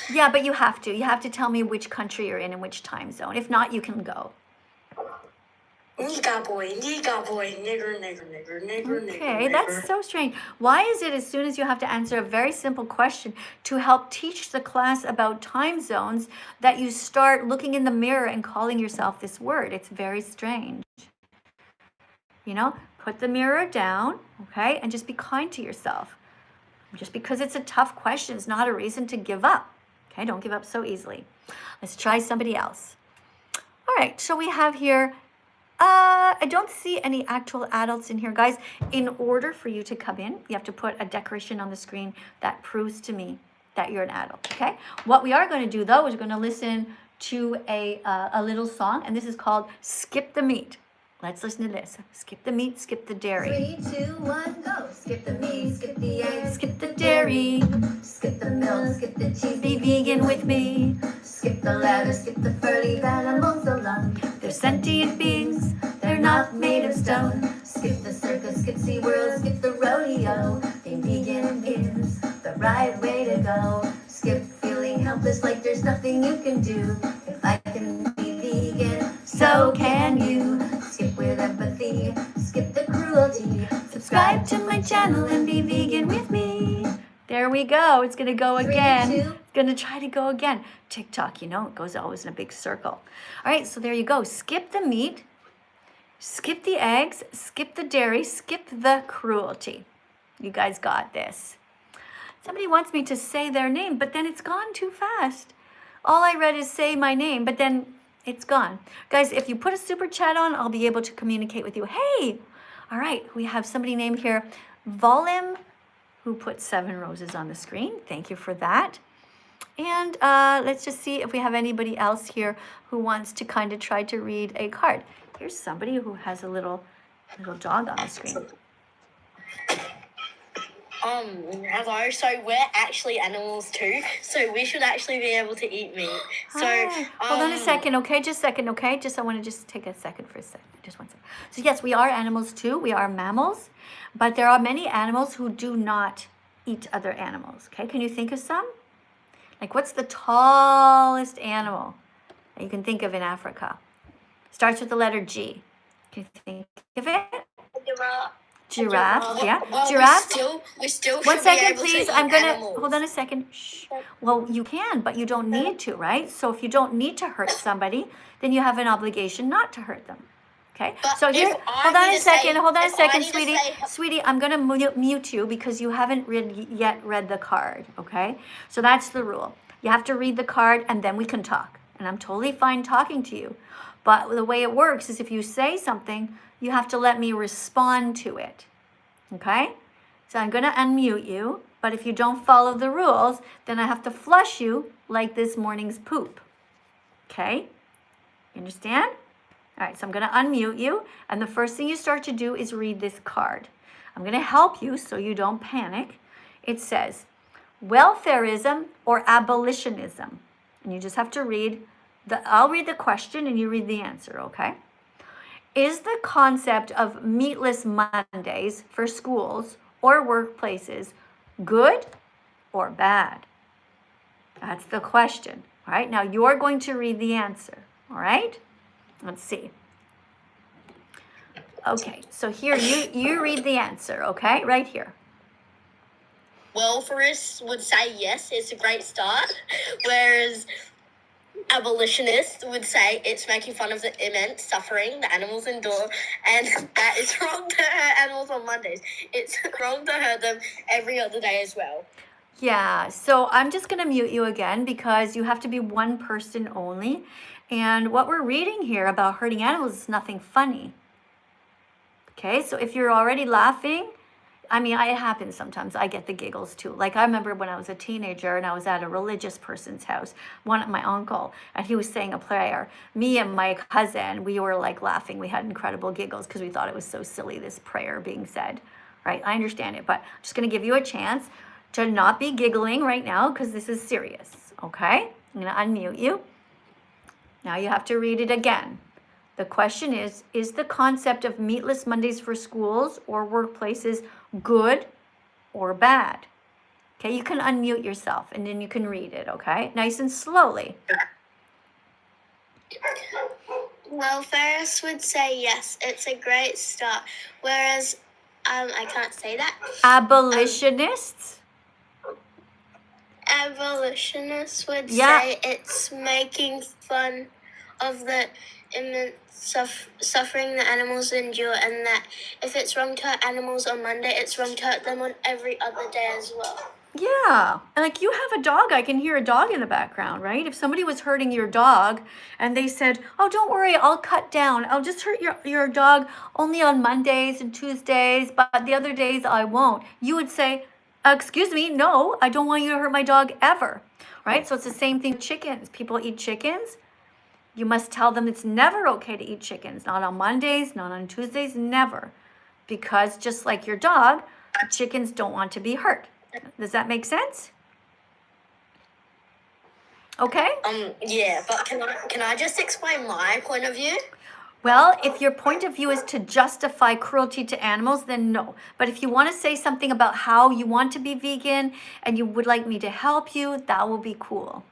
Yeah, but you have to. You have to tell me which country you're in and which time zone. If not, you can go. Nigga boy, nigger. Okay, that's so strange. Why is it as soon as you have to answer a very simple question to help teach the class about time zones that you start looking in the mirror and calling yourself this word? It's very strange. You know, put the mirror down, okay, and just be kind to yourself. Just because it's a tough question is not a reason to give up. Okay, don't give up so easily. Let's try somebody else. All right, so we have here, I don't see any actual adults in here. Guys, in order for you to come in, you have to put a decoration on the screen that proves to me that you're an adult, okay? What we are going to do, though, is we're going to listen to a little song, and this is called Skip the Meat. Let's listen to this. Skip the meat, skip the dairy. 3, 2, 1, go. Skip the meat, skip the eggs, Skip the dairy. skip the milk, skip the cheese, Be vegan with me. skip the leather, skip the fur, leave animals alone. They're sentient beings. They're not made of stone. Skip the circus, skip SeaWorld, skip the rodeo. Being vegan is the right way to go. Skip feeling helpless like there's nothing you can do. If I can be vegan, So can you. skip with empathy, skip the cruelty. Subscribe to my channel and be vegan with me. There we go. It's going to go again. 3, 2. It's going to try to go again. TikTok, you know, it goes always in a big circle. All right, so there you go. Skip the meat, skip the eggs, skip the dairy, skip the cruelty. You guys got this. Somebody wants me to say their name, but then it's gone too fast. All I read is say my name, but then it's gone. Guys, if you put a super chat on, I'll be able to communicate with you. Hey, all right, we have somebody named here, Volim, who put 7 roses on the screen. Thank you for that. And let's just see if we have anybody else here who wants to kind of try to read a card. Here's somebody who has a little dog on the screen. Hello, so we're actually animals too, so we should actually be able to eat meat. So, Hi. Hold on a second, okay? Just a second, okay? I want to just take a second for a second. Just 1 second. So yes, we are animals too. We are mammals, but there are many animals who do not eat other animals, okay? Can you think of some? Like, what's the tallest animal that you can think of in Africa? Starts with the letter G. Can you think of it? Giraffe, yeah. Well, Giraffe. we still One should second, be able please. to I'm eat gonna animals. hold on a second. Shh. Well, you can, but you don't need to, right? So if you don't need to hurt somebody, then you have an obligation not to hurt them. Okay. But So here, if I hold on need a to say- second. Hold on a if I second, need to sweetie. say- Sweetie, I'm gonna mute you because you haven't yet read the card. Okay. So that's the rule. You have to read the card and then we can talk. And I'm totally fine talking to you. But the way it works is if you say something, you have to let me respond to it. Okay? So I'm going to unmute you, but if you don't follow the rules, then I have to flush you like this morning's poop. Okay? You understand? All right, so I'm going to unmute you, and the first thing you start to do is read this card. I'm going to help you so you don't panic. It says, welfareism or abolitionism. And you just have to I'll read the question and you read the answer, okay? Is the concept of meatless Mondays for schools or workplaces good or bad? That's the question. All right, now you're going to read the answer. All right, let's see. Okay, so here you read the answer, okay, right here. Welfarists would say yes, it's a great start, whereas abolitionists would say it's making fun of the immense suffering the animals endure, and that it's wrong to hurt animals on Mondays. It's wrong to hurt them every other day as well. Yeah, so I'm just going to mute you again because you have to be one person only. And what we're reading here about hurting animals is nothing funny. Okay, so if you're already laughing, I mean, it happens sometimes. I get the giggles too. Like I remember when I was a teenager and I was at a religious person's house, my uncle, and he was saying a prayer. Me and my cousin, we were like laughing. We had incredible giggles because we thought it was so silly, this prayer being said, right? I understand it, but I'm just going to give you a chance to not be giggling right now because this is serious, okay? I'm going to unmute you. Now you have to read it again. The question is the concept of meatless Mondays for schools or workplaces good or bad? Okay, you can unmute yourself and then you can read it, okay? Nice and slowly. Welfarists would say yes, it's a great start. Whereas, I can't say that. Abolitionists? Abolitionists would Yeah. say it's making fun of the immense suffering the animals endure, and that if it's wrong to hurt animals on Monday, it's wrong to hurt them on every other day as well. Yeah, and like you have a dog, I can hear a dog in the background, right? If somebody was hurting your dog and they said, oh, don't worry, I'll cut down. I'll just hurt your dog only on Mondays and Tuesdays, but the other days I won't. You would say, excuse me, no, I don't want you to hurt my dog ever, right? So it's the same thing with chickens. People eat chickens. You must tell them it's never okay to eat chickens, not on Mondays, not on Tuesdays, never. Because just like your dog, chickens don't want to be hurt. Does that make sense? Okay? Yeah, but can I just explain my point of view? Well, if your point of view is to justify cruelty to animals, then no. But if you want to say something about how you want to be vegan and you would like me to help you, that will be cool.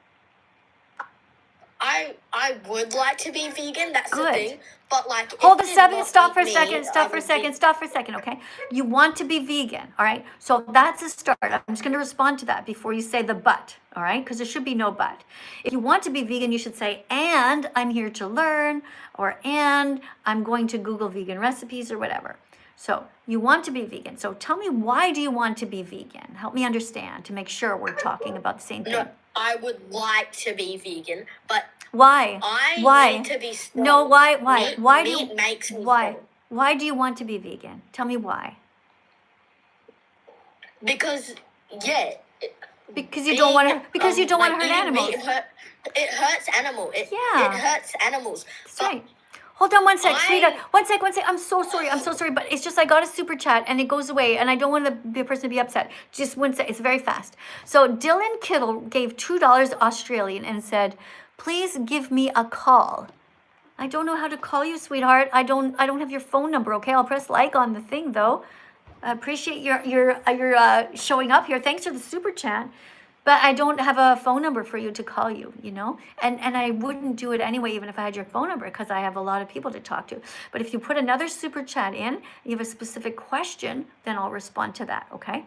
I would like to be vegan, that's Good. the thing. But like Hold if a they second, not stop eat for a me, second, I stop for a would second, be- stop for a second, okay? You want to be vegan, all right? So that's a start. I'm just going to respond to that before you say the but, all right? Because there should be no but. If you want to be vegan, you should say, and I'm here to learn, or and I'm going to Google vegan recipes or whatever. So you want to be vegan. So tell me, why do you want to be vegan? Help me understand to make sure we're talking about the same thing. No, I would like to be vegan, but Why? I need to be strong. No, why? Meat, Why do meat you? makes me Why? strong. Why do you want to be vegan? Tell me why. Because Because you don't want to. Because you don't want to hurt eating animals. meat it hurts animals. It Yeah. hurts animals. That's right. Hold on one sec, I- sweetheart. One sec. I'm so sorry, but it's just I got a super chat and it goes away and I don't want the person to be upset. Just one sec, it's very fast. So Dylan Kittle gave $2 Australian and said, please give me a call. I don't know how to call you, sweetheart. I don't have your phone number, okay? I'll press like on the thing though. I appreciate your showing up here. Thanks for the super chat. But I don't have a phone number for you to call you, you know? And I wouldn't do it anyway, even if I had your phone number, because I have a lot of people to talk to. But if you put another super chat in, you have a specific question, then I'll respond to that, okay?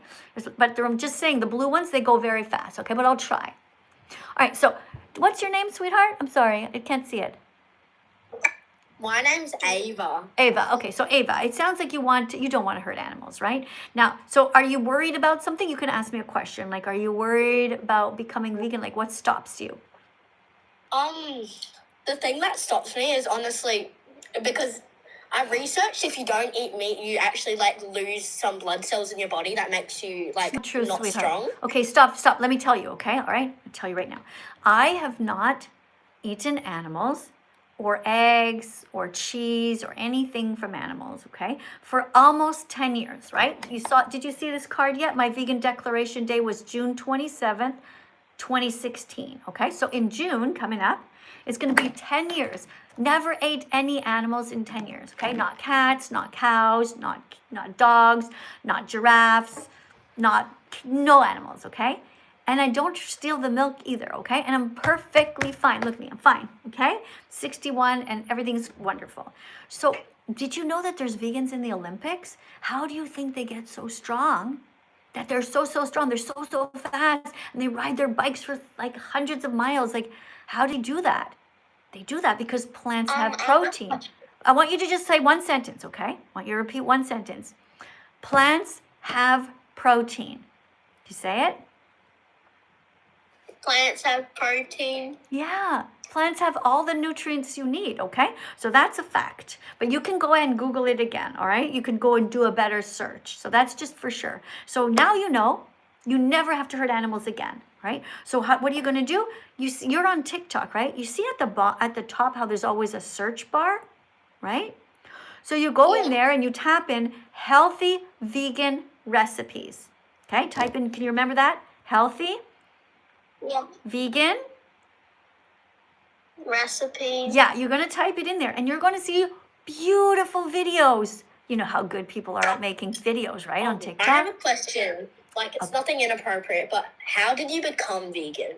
But I'm just saying, the blue ones, they go very fast, okay? But I'll try. All right, so what's your name, sweetheart? I'm sorry, I can't see it. My name's Ava. Ava. Okay, so Ava, it sounds like you don't want to hurt animals, right? Now, so are you worried about something? You can ask me a question. Like, are you worried about becoming vegan? Like, what stops you? The thing that stops me is honestly because I researched if you don't eat meat, you actually like lose some blood cells in your body that makes you like True, not sweetheart. strong. Okay, stop. Let me tell you, okay? All right? I'll tell you right now. I have not eaten animals or eggs or cheese or anything from animals, okay? For almost 10 years, right? Did you see this card yet? My vegan declaration day was June 27th, 2016, okay? So in June, coming up, it's gonna be 10 years. Never ate any animals in 10 years, okay? Not cats, not cows, not dogs, not giraffes, no animals, okay? And I don't steal the milk either, okay? And I'm perfectly fine. Look at me, I'm fine, okay? 61 and everything's wonderful. So did you know that there's vegans in the Olympics? How do you think they get so strong? That they're so strong, they're so fast, and they ride their bikes for like hundreds of miles. Like, how do they do that? They do that because plants have protein. I want you to just say one sentence, okay? I want you to repeat one sentence. Plants have protein. Did you say it? Plants have protein. Yeah, plants have all the nutrients you need, okay? So that's a fact. But you can go ahead and Google it again, all right? You can go and do a better search. So that's just for sure. So now you know you never have to hurt animals again, right? So what are you going to do? You're on TikTok, right? You see at the top how there's always a search bar, right? So you go in there and you tap in healthy vegan recipes, okay? Type in, can you remember that? Healthy vegan recipes. Yeah, you're going to type it in there and you're going to see beautiful videos. You know how good people are at making videos, right? On TikTok. I have a question. Like, it's nothing inappropriate, but how did you become vegan?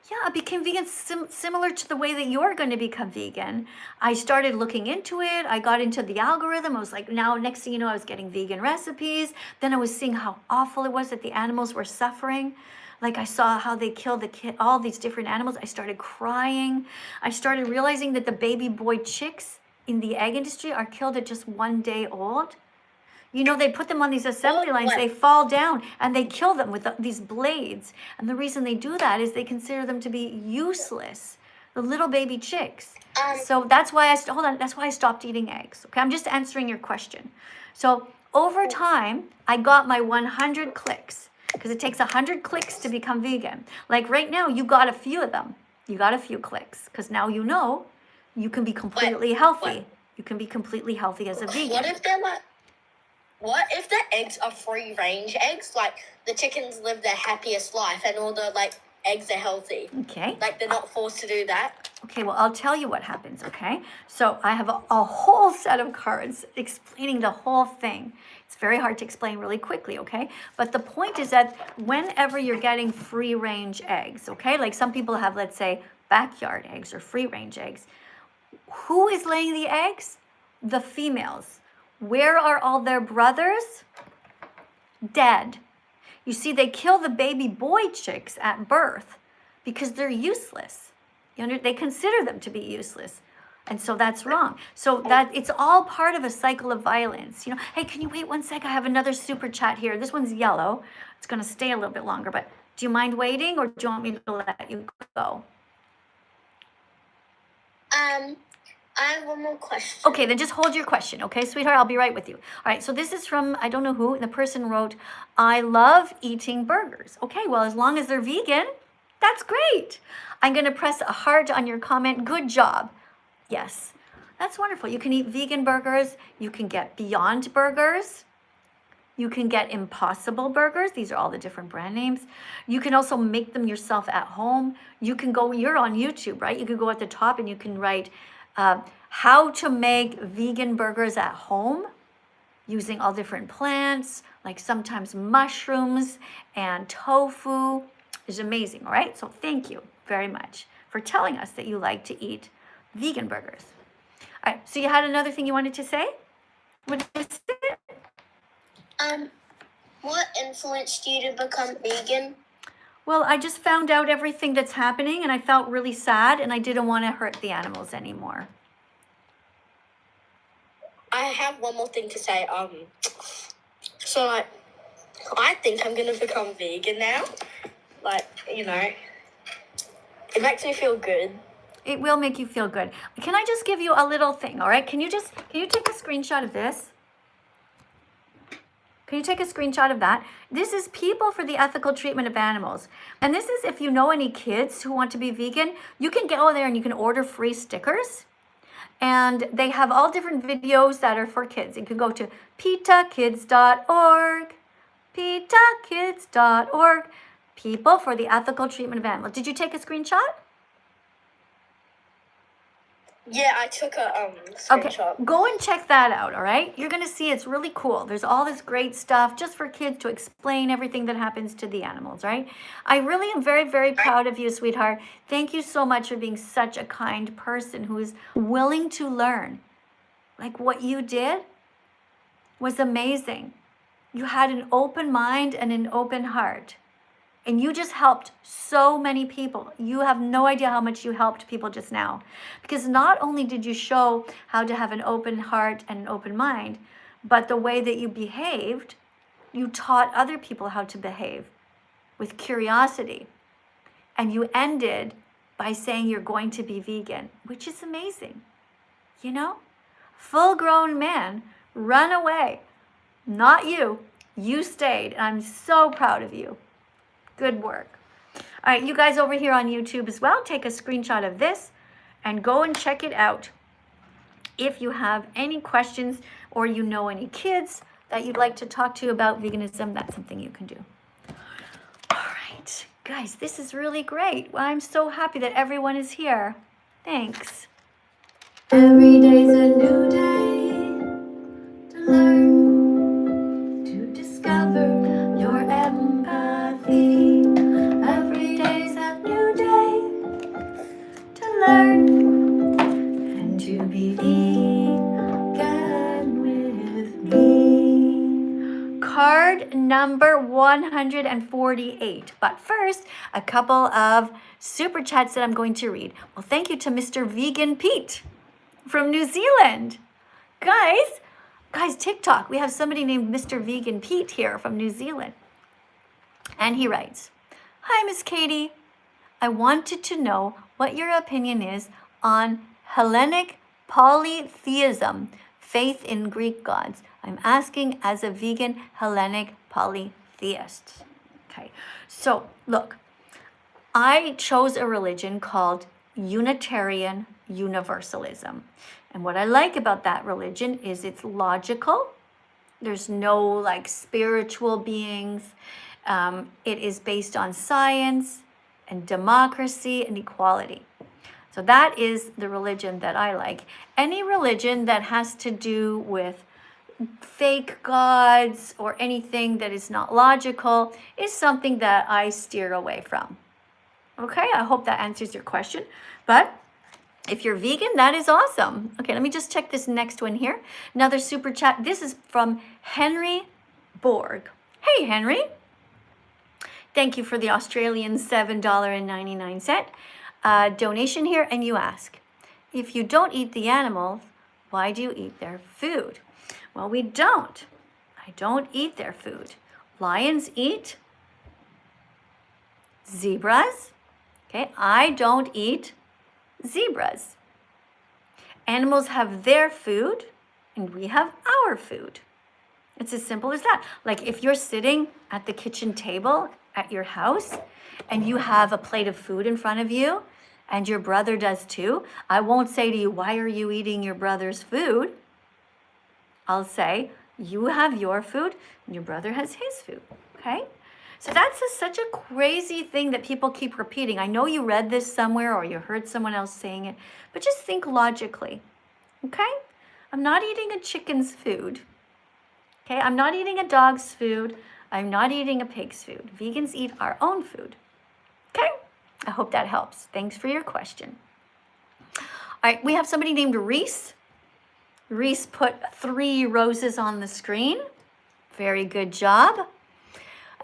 Yeah, I became vegan similar to the way that you're going to become vegan. I started looking into it. I got into the algorithm. I was like, now, next thing you know, I was getting vegan recipes. Then I was seeing how awful it was that the animals were suffering. Like, I saw how they killed all these different animals. I started crying. I started realizing that the baby boy chicks in the egg industry are killed at just 1 day old. You know, they put them on these assembly lines, they fall down, and they kill them with these blades. And the reason they do that is they consider them to be useless, the little baby chicks. So that's why that's why I stopped eating eggs. Okay, I'm just answering your question. So over time, I got my 100 clicks, because it takes 100 clicks to become vegan. Like right now, you got a few of them. You got a few clicks, because now you know you can be completely healthy. You can be completely healthy as a vegan. What if the eggs are free range eggs? Like, the chickens live their happiest life and all the like eggs are healthy. Okay. Like, they're not forced to do that. Okay, well, I'll tell you what happens, okay? So I have a whole set of cards explaining the whole thing. It's very hard to explain really quickly, okay? But the point is that whenever you're getting free range eggs, okay? Like some people have, let's say, backyard eggs or free range eggs. Who is laying the eggs? The females. Where are all their brothers? Dead. You see, they kill the baby boy chicks at birth because they're useless. They consider them to be useless. And so that's wrong. So that it's all part of a cycle of violence. You know, hey, can you wait 1 sec? I have another super chat here. This one's yellow. It's going to stay a little bit longer, but do you mind waiting or do you want me to let you go? I have one more question. Okay, then just hold your question, okay, sweetheart? I'll be right with you. All right, so this is from, I don't know who, and the person wrote, I love eating burgers. Okay, well, as long as they're vegan, that's great. I'm going to press a heart on your comment. Good job. Yes, that's wonderful. You can eat vegan burgers. You can get Beyond Burgers. You can get Impossible Burgers. These are all the different brand names. You can also make them yourself at home. You can go, you're on YouTube, right? You can go at the top and you can write, how to make vegan burgers at home using all different plants, like sometimes mushrooms and tofu. is amazing, all right? So thank you very much for telling us that you like to eat vegan burgers. All right, so you had another thing you wanted to say? What is it? What influenced you to become vegan? Well, I just found out everything that's happening and I felt really sad and I didn't want to hurt the animals anymore. I have one more thing to say. So like, I think I'm gonna become vegan now. Like, you know, it makes me feel good. It will make you feel good. Can I just give you a little thing, all right? Can you take a screenshot of this? Can you take a screenshot of that? This is People for the Ethical Treatment of Animals. And this is if you know any kids who want to be vegan, you can go there and you can order free stickers. And they have all different videos that are for kids. You can go to petakids.org, petakids.org, People for the Ethical Treatment of Animals. Did you take a screenshot? Yeah, I took a screenshot. Okay, go and check that out, all right? You're going to see it's really cool. There's all this great stuff just for kids to explain everything that happens to the animals, right? I really am very, very proud of you, sweetheart. Thank you so much for being such a kind person who is willing to learn. Like what you did was amazing. You had an open mind and an open heart. And you just helped so many people. You have no idea how much you helped people just now. Because not only did you show how to have an open heart and an open mind, but the way that you behaved, you taught other people how to behave with curiosity. And you ended by saying you're going to be vegan, which is amazing. You know? Full-grown man, run away. Not you. You stayed. I'm so proud of you. Good work. All right, you guys over here on YouTube as well, take a screenshot of this and go and check it out. If you have any questions or you know any kids that you'd like to talk to about veganism, that's something you can do. All right, guys, this is really great. Well, I'm so happy that everyone is here. Thanks. Every day's a new day to learn, to discover your empathy. Every day's a new day to learn and to be vegan with me. Card number 148. But first, a couple of super chats that I'm going to read. Well, thank you to Mr. Vegan Pete from New Zealand. Guys, TikTok, we have somebody named Mr. Vegan Pete here from New Zealand. And he writes, "Hi, Miss Katie. I wanted to know what your opinion is on Hellenic polytheism, faith in Greek gods. I'm asking as a vegan Hellenic polytheist." Okay, so look, I chose a religion called Unitarian Universalism. And what I like about that religion is it's logical. There's no like spiritual beings. It is based on science and democracy and equality. So that is the religion that I like. Any religion that has to do with fake gods or anything that is not logical is something that I steer away from. Okay, I hope that answers your question. But if you're vegan, that is awesome. Okay, let me just check this next one here. Another super chat. This is from Henry Borg. Hey, Henry. Thank you for the Australian $7.99 donation here. And you ask, if you don't eat the animals, why do you eat their food? Well, we don't. I don't eat their food. Lions eat zebras. Okay, I don't eat zebras. Animals have their food and we have our food. It's as simple as that. Like if you're sitting at the kitchen table at your house and you have a plate of food in front of you and your brother does too, I won't say to you, why are you eating your brother's food? I'll say, you have your food and your brother has his food, okay? So that's such a crazy thing that people keep repeating. I know you read this somewhere or you heard someone else saying it, but just think logically, okay? I'm not eating a chicken's food, okay? I'm not eating a dog's food. I'm not eating a pig's food. Vegans eat our own food, I hope that helps. Thanks for your question. All right, we have somebody named Reese. Reese put 3 roses on the screen. Very good job.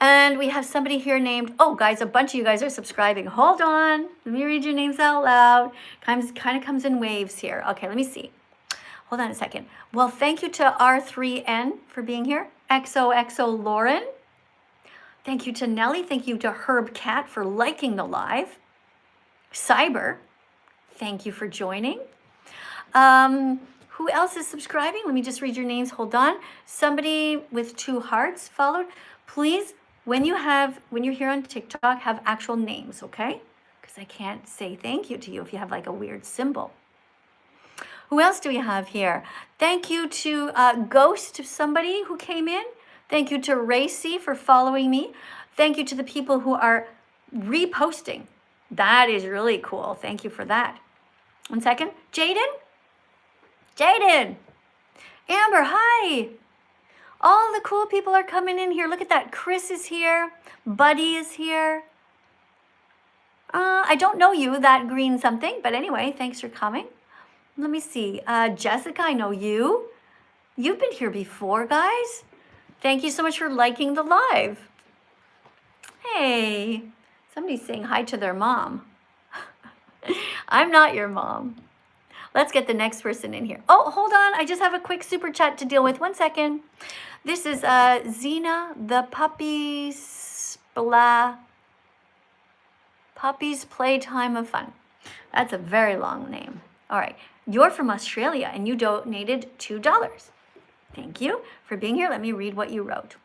And we have somebody here named, oh guys, a bunch of you guys are subscribing. Hold on, let me read your names out loud. Kind of comes in waves here. Okay, let me see. Hold on a second. Well, thank you to R3N for being here. XOXO Lauren. Thank you to Nellie. Thank you to Herb Cat for liking the live. Cyber, thank you for joining. Who else is subscribing? Let me just read your names. Hold on. Somebody with 2 hearts followed. Please, when you're here on TikTok, have actual names, okay? Because I can't say thank you to you if you have like a weird symbol. Who else do we have here? Thank you to Ghost, somebody who came in. Thank you to Racy for following me. Thank you to the people who are reposting. That is really cool. Thank you for that. 1 second. Jaden? Jaden! Amber, hi! All the cool people are coming in here. Look at that. Chris is here. Buddy is here. I don't know you, that green something. But anyway, thanks for coming. Let me see. Jessica, I know you. You've been here before, guys. Thank you so much for liking the live. Hey, somebody's saying hi to their mom. I'm not your mom. Let's get the next person in here. Oh, hold on. I just have a quick super chat to deal with. 1 second. This is Zena, the puppies playtime of fun. That's a very long name. All right. You're from Australia and you donated $2. Thank you for being here. Let me read what you wrote.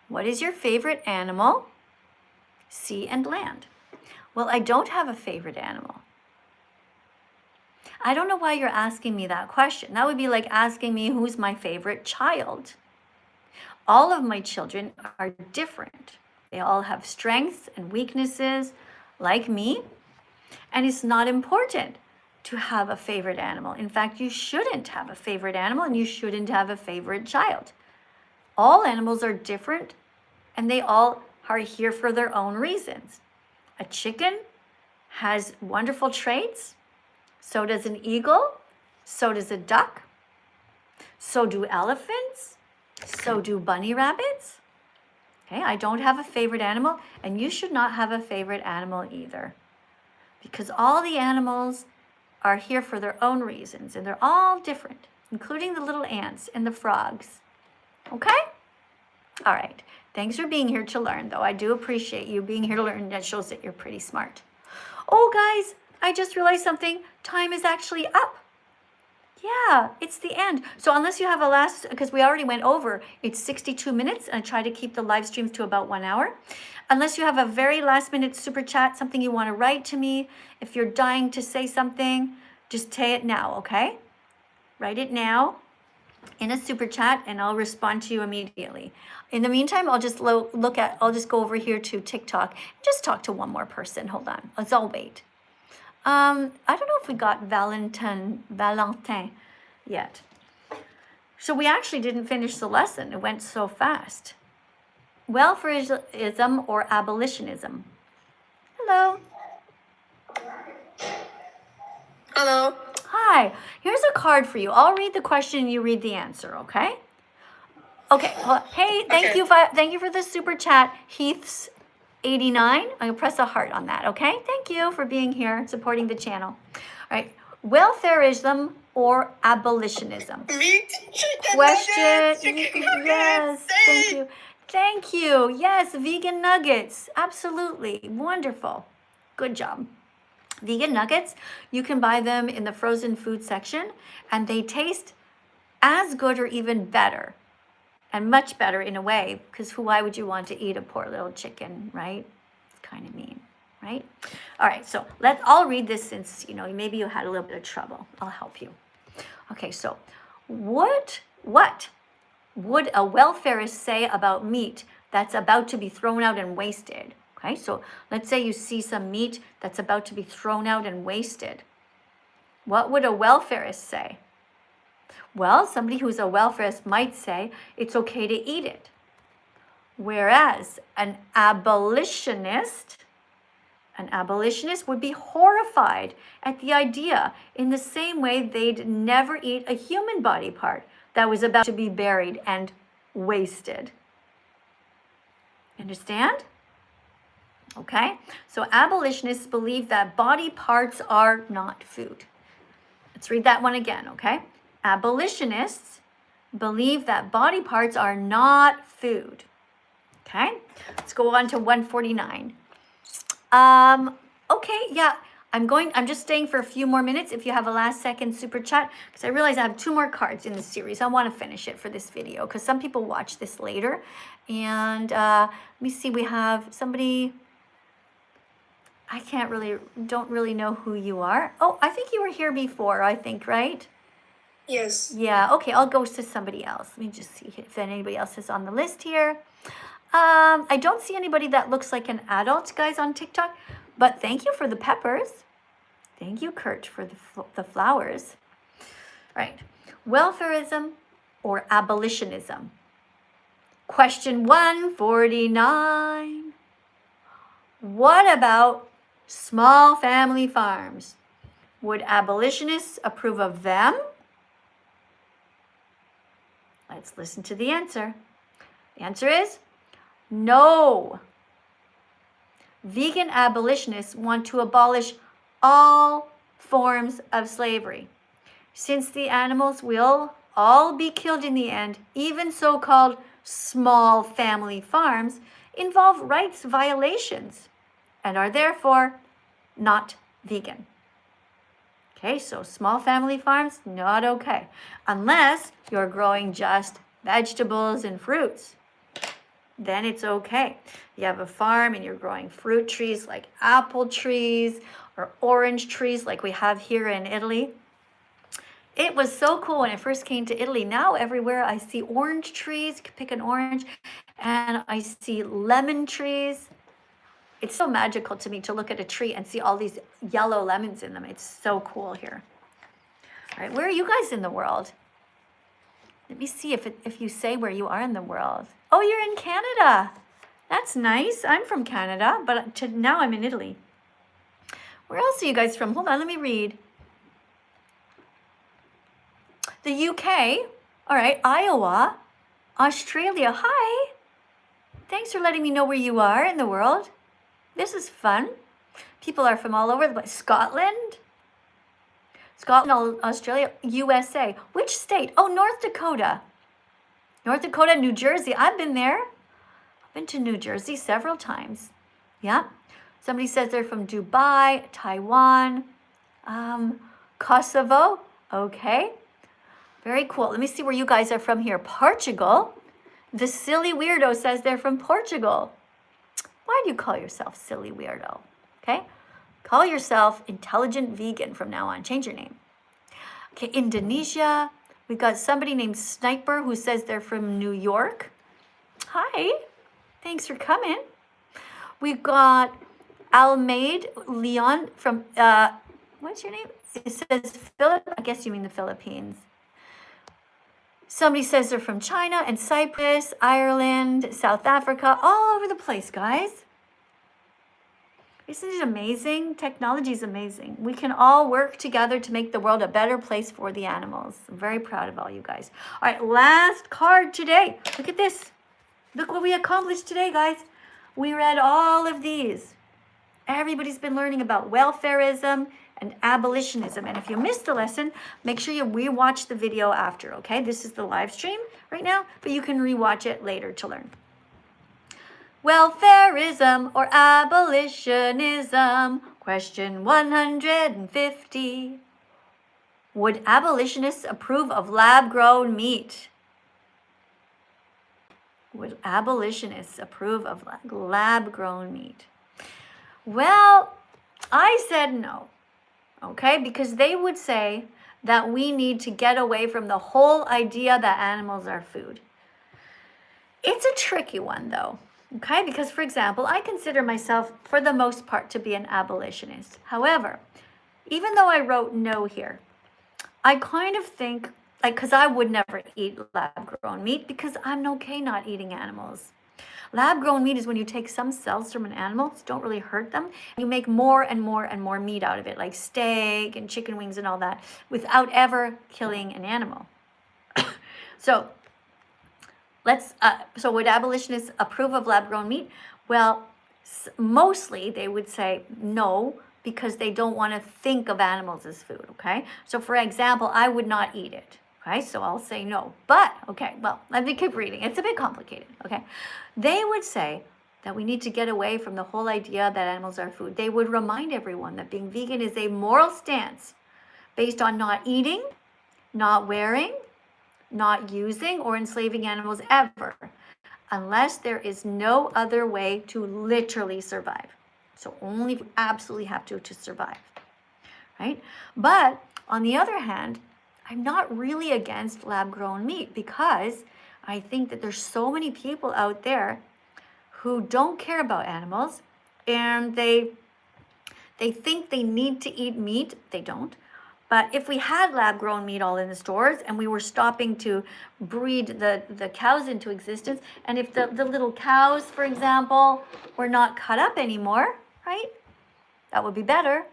What is your favorite animal? Sea and land. Well, I don't have a favorite animal. I don't know why you're asking me that question. That would be like asking me who's my favorite child. All of my children are different. They all have strengths and weaknesses like me. And it's not important to have a favorite animal. In fact, you shouldn't have a favorite animal and you shouldn't have a favorite child. All animals are different and they all are here for their own reasons. A chicken has wonderful traits. So does an eagle. So does a duck. So do elephants. So do bunny rabbits. Okay, I don't have a favorite animal, and you should not have a favorite animal either. Because all the animals are here for their own reasons, and they're all different, including the little ants and the frogs. Okay? All right. Thanks for being here to learn, though. I do appreciate you being here to learn. That shows that you're pretty smart. Oh, guys, I just realized something. Time is actually up. Yeah, it's the end. So unless you have a last, because we already went over, it's 62 minutes, and I try to keep the live streams to about 1 hour. Unless you have a very last minute super chat, something you want to write to me, if you're dying to say something, just say it now, okay? Write it now in a super chat, and I'll respond to you immediately. In the meantime, I'll just I'll just go over here to TikTok and just talk to one more person. Hold on, I'll wait. I don't know if we got Valentin yet. So we actually didn't finish the lesson. It went so fast. Welfareism or abolitionism? Hello. Hello. Hi. Here's a card for you. I'll read the question and you read the answer, okay? Okay. Well, hey, thank you for the super chat, Heath's 89. I'm gonna press a heart on that, okay? Thank you for being here, supporting the channel. All right, welfareism or abolitionism? Meat, chicken Question, nuggets, chicken yes, nuggets, thank you. Thank you, yes, vegan nuggets, absolutely, wonderful. Good job. Vegan nuggets, you can buy them in the frozen food section and they taste as good or even better. And much better in a way, because why would you want to eat a poor little chicken, right? It's kind of mean, right? All right, so I'll read this since, maybe you had a little bit of trouble. I'll help you. Okay, so what would a welfarist say about meat that's about to be thrown out and wasted? Okay, so let's say you see some meat that's about to be thrown out and wasted. What would a welfarist say? Well, somebody who's a welfarist might say it's okay to eat it. Whereas an abolitionist An abolitionist would be horrified at the idea, in the same way they'd never eat a human body part that was about to be buried and wasted. Understand? Okay, so abolitionists believe that body parts are not food. Let's read that one again, okay? Abolitionists believe that body parts are not food. Okay, let's go on to 149. Okay, yeah, I'm just staying for a few more minutes. If you have a last second super chat, because I realize I have 2 more cards in this series. I want to finish it for this video because some people watch this later. And let me see, we have somebody, don't really know who you are. Oh, I think you were here before, I think, right? Yes. Yeah, okay, I'll go to somebody else. Let me just see if anybody else is on the list here. I don't see anybody that looks like an adult, guys, on TikTok, but thank you for the peppers. Thank you, Kurt, for the flowers. Right, welfarism or abolitionism? Question 149. What about small family farms? Would abolitionists approve of them? Let's listen to the answer. The answer is no. Vegan abolitionists want to abolish all forms of slavery. Since the animals will all be killed in the end, even so-called small family farms involve rights violations and are therefore not vegan. Okay, so small family farms, not okay. Unless you're growing just vegetables and fruits, then it's okay. You have a farm and you're growing fruit trees like apple trees or orange trees like we have here in Italy. It was so cool when I first came to Italy. Now everywhere I see orange trees, you can pick an orange, and I see lemon trees. It's so magical to me to look at a tree and see all these yellow lemons in them. It's so cool here. All right, where are you guys in the world? Let me see if you say where you are in the world. Oh, you're in Canada. That's nice. I'm from Canada, but now I'm in Italy. Where else are you guys from? Hold on, let me read. The UK. All right, Iowa. Australia. Hi. Thanks for letting me know where you are in the world. This is fun. People are from all over the place. Scotland, Australia, USA. Which state? Oh, North Dakota. North Dakota, New Jersey. I've been there. I've been to New Jersey several times. Yeah. Somebody says they're from Dubai, Taiwan, Kosovo. Okay. Very cool. Let me see where you guys are from here. Portugal. The silly weirdo says they're from Portugal. Why do you call yourself silly weirdo? Okay. Call yourself intelligent vegan from now on. Change your name. Okay, Indonesia. We've got somebody named Sniper who says they're from New York. Hi. Thanks for coming. We've got Almaid Leon from, what's your name? It says Philip. I guess you mean the Philippines. Somebody says they're from China and Cyprus, Ireland, South Africa, all over the place, guys. Isn't it amazing? Technology is amazing. We can all work together to make the world a better place for the animals. I'm very proud of all you guys. All right, last card today. Look at this. Look what we accomplished today, guys. We read all of these. Everybody's been learning about welfarism and abolitionism. And if you missed the lesson, make sure you rewatch the video after, okay? This is the live stream right now, but you can rewatch it later to learn. Welfarism or abolitionism? Question 150. Would abolitionists approve of lab-grown meat? Would abolitionists approve of lab-grown meat? Well, I said no, okay? Because they would say that we need to get away from the whole idea that animals are food. It's a tricky one, though, okay? Because, for example, I consider myself, for the most part, to be an abolitionist. However, even though I wrote no here, I kind of think, like, because I would never eat lab-grown meat because I'm okay not eating animals. Lab-grown meat is when you take some cells from an animal, don't really hurt them, you make more and more and more meat out of it, like steak and chicken wings and all that, without ever killing an animal. So so would abolitionists approve of lab-grown meat? Well, mostly they would say no, because they don't want to think of animals as food, okay? So for example, I would not eat it, okay? So I'll say no. But, okay, well, let me keep reading. It's a bit complicated, okay? They would say that we need to get away from the whole idea that animals are food. They would remind everyone that being vegan is a moral stance based on not eating, not wearing, not using, or enslaving animals ever, unless there is no other way to literally survive. So only if you absolutely have to survive, right? But on the other hand, I'm not really against lab-grown meat, because I think that there's so many people out there who don't care about animals, and they think they need to eat meat. They don't. But if we had lab-grown meat all in the stores, and we were stopping to breed the cows into existence, and if the little cows, for example, were not cut up anymore, right? That would be better,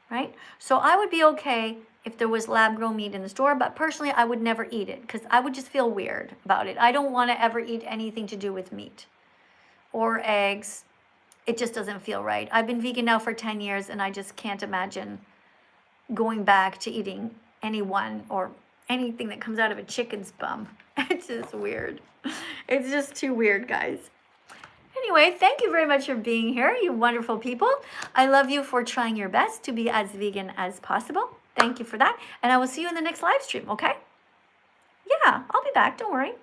right? So I would be okay if there was lab-grown meat in the store, but personally, I would never eat it, because I would just feel weird about it. I don't want to ever eat anything to do with meat or eggs. It just doesn't feel right. I've been vegan now for 10 years, and I just can't imagine going back to eating anyone or anything that comes out of a chicken's bum. It's just weird. It's just too weird, guys. Anyway, thank you very much for being here, you wonderful people. I love you for trying your best to be as vegan as possible. Thank you for that. And I will see you in the next live stream, okay? Yeah, I'll be back. Don't worry.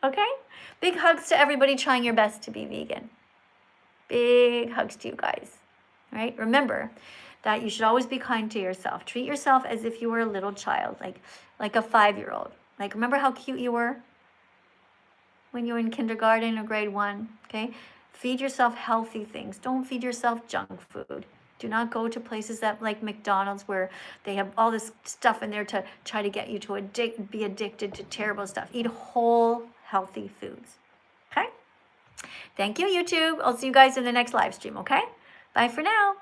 Okay? Big hugs to everybody trying your best to be vegan. Big hugs to you guys. All right? Remember that you should always be kind to yourself. Treat yourself as if you were a little child, like a 5-year-old. Like, remember how cute you were when you were in kindergarten or grade 1, okay? Feed yourself healthy things. Don't feed yourself junk food. Do not go to places that like McDonald's, where they have all this stuff in there to try to get you to be addicted to terrible stuff. Eat whole, healthy foods, okay? Thank you, YouTube. I'll see you guys in the next live stream, okay? Bye for now.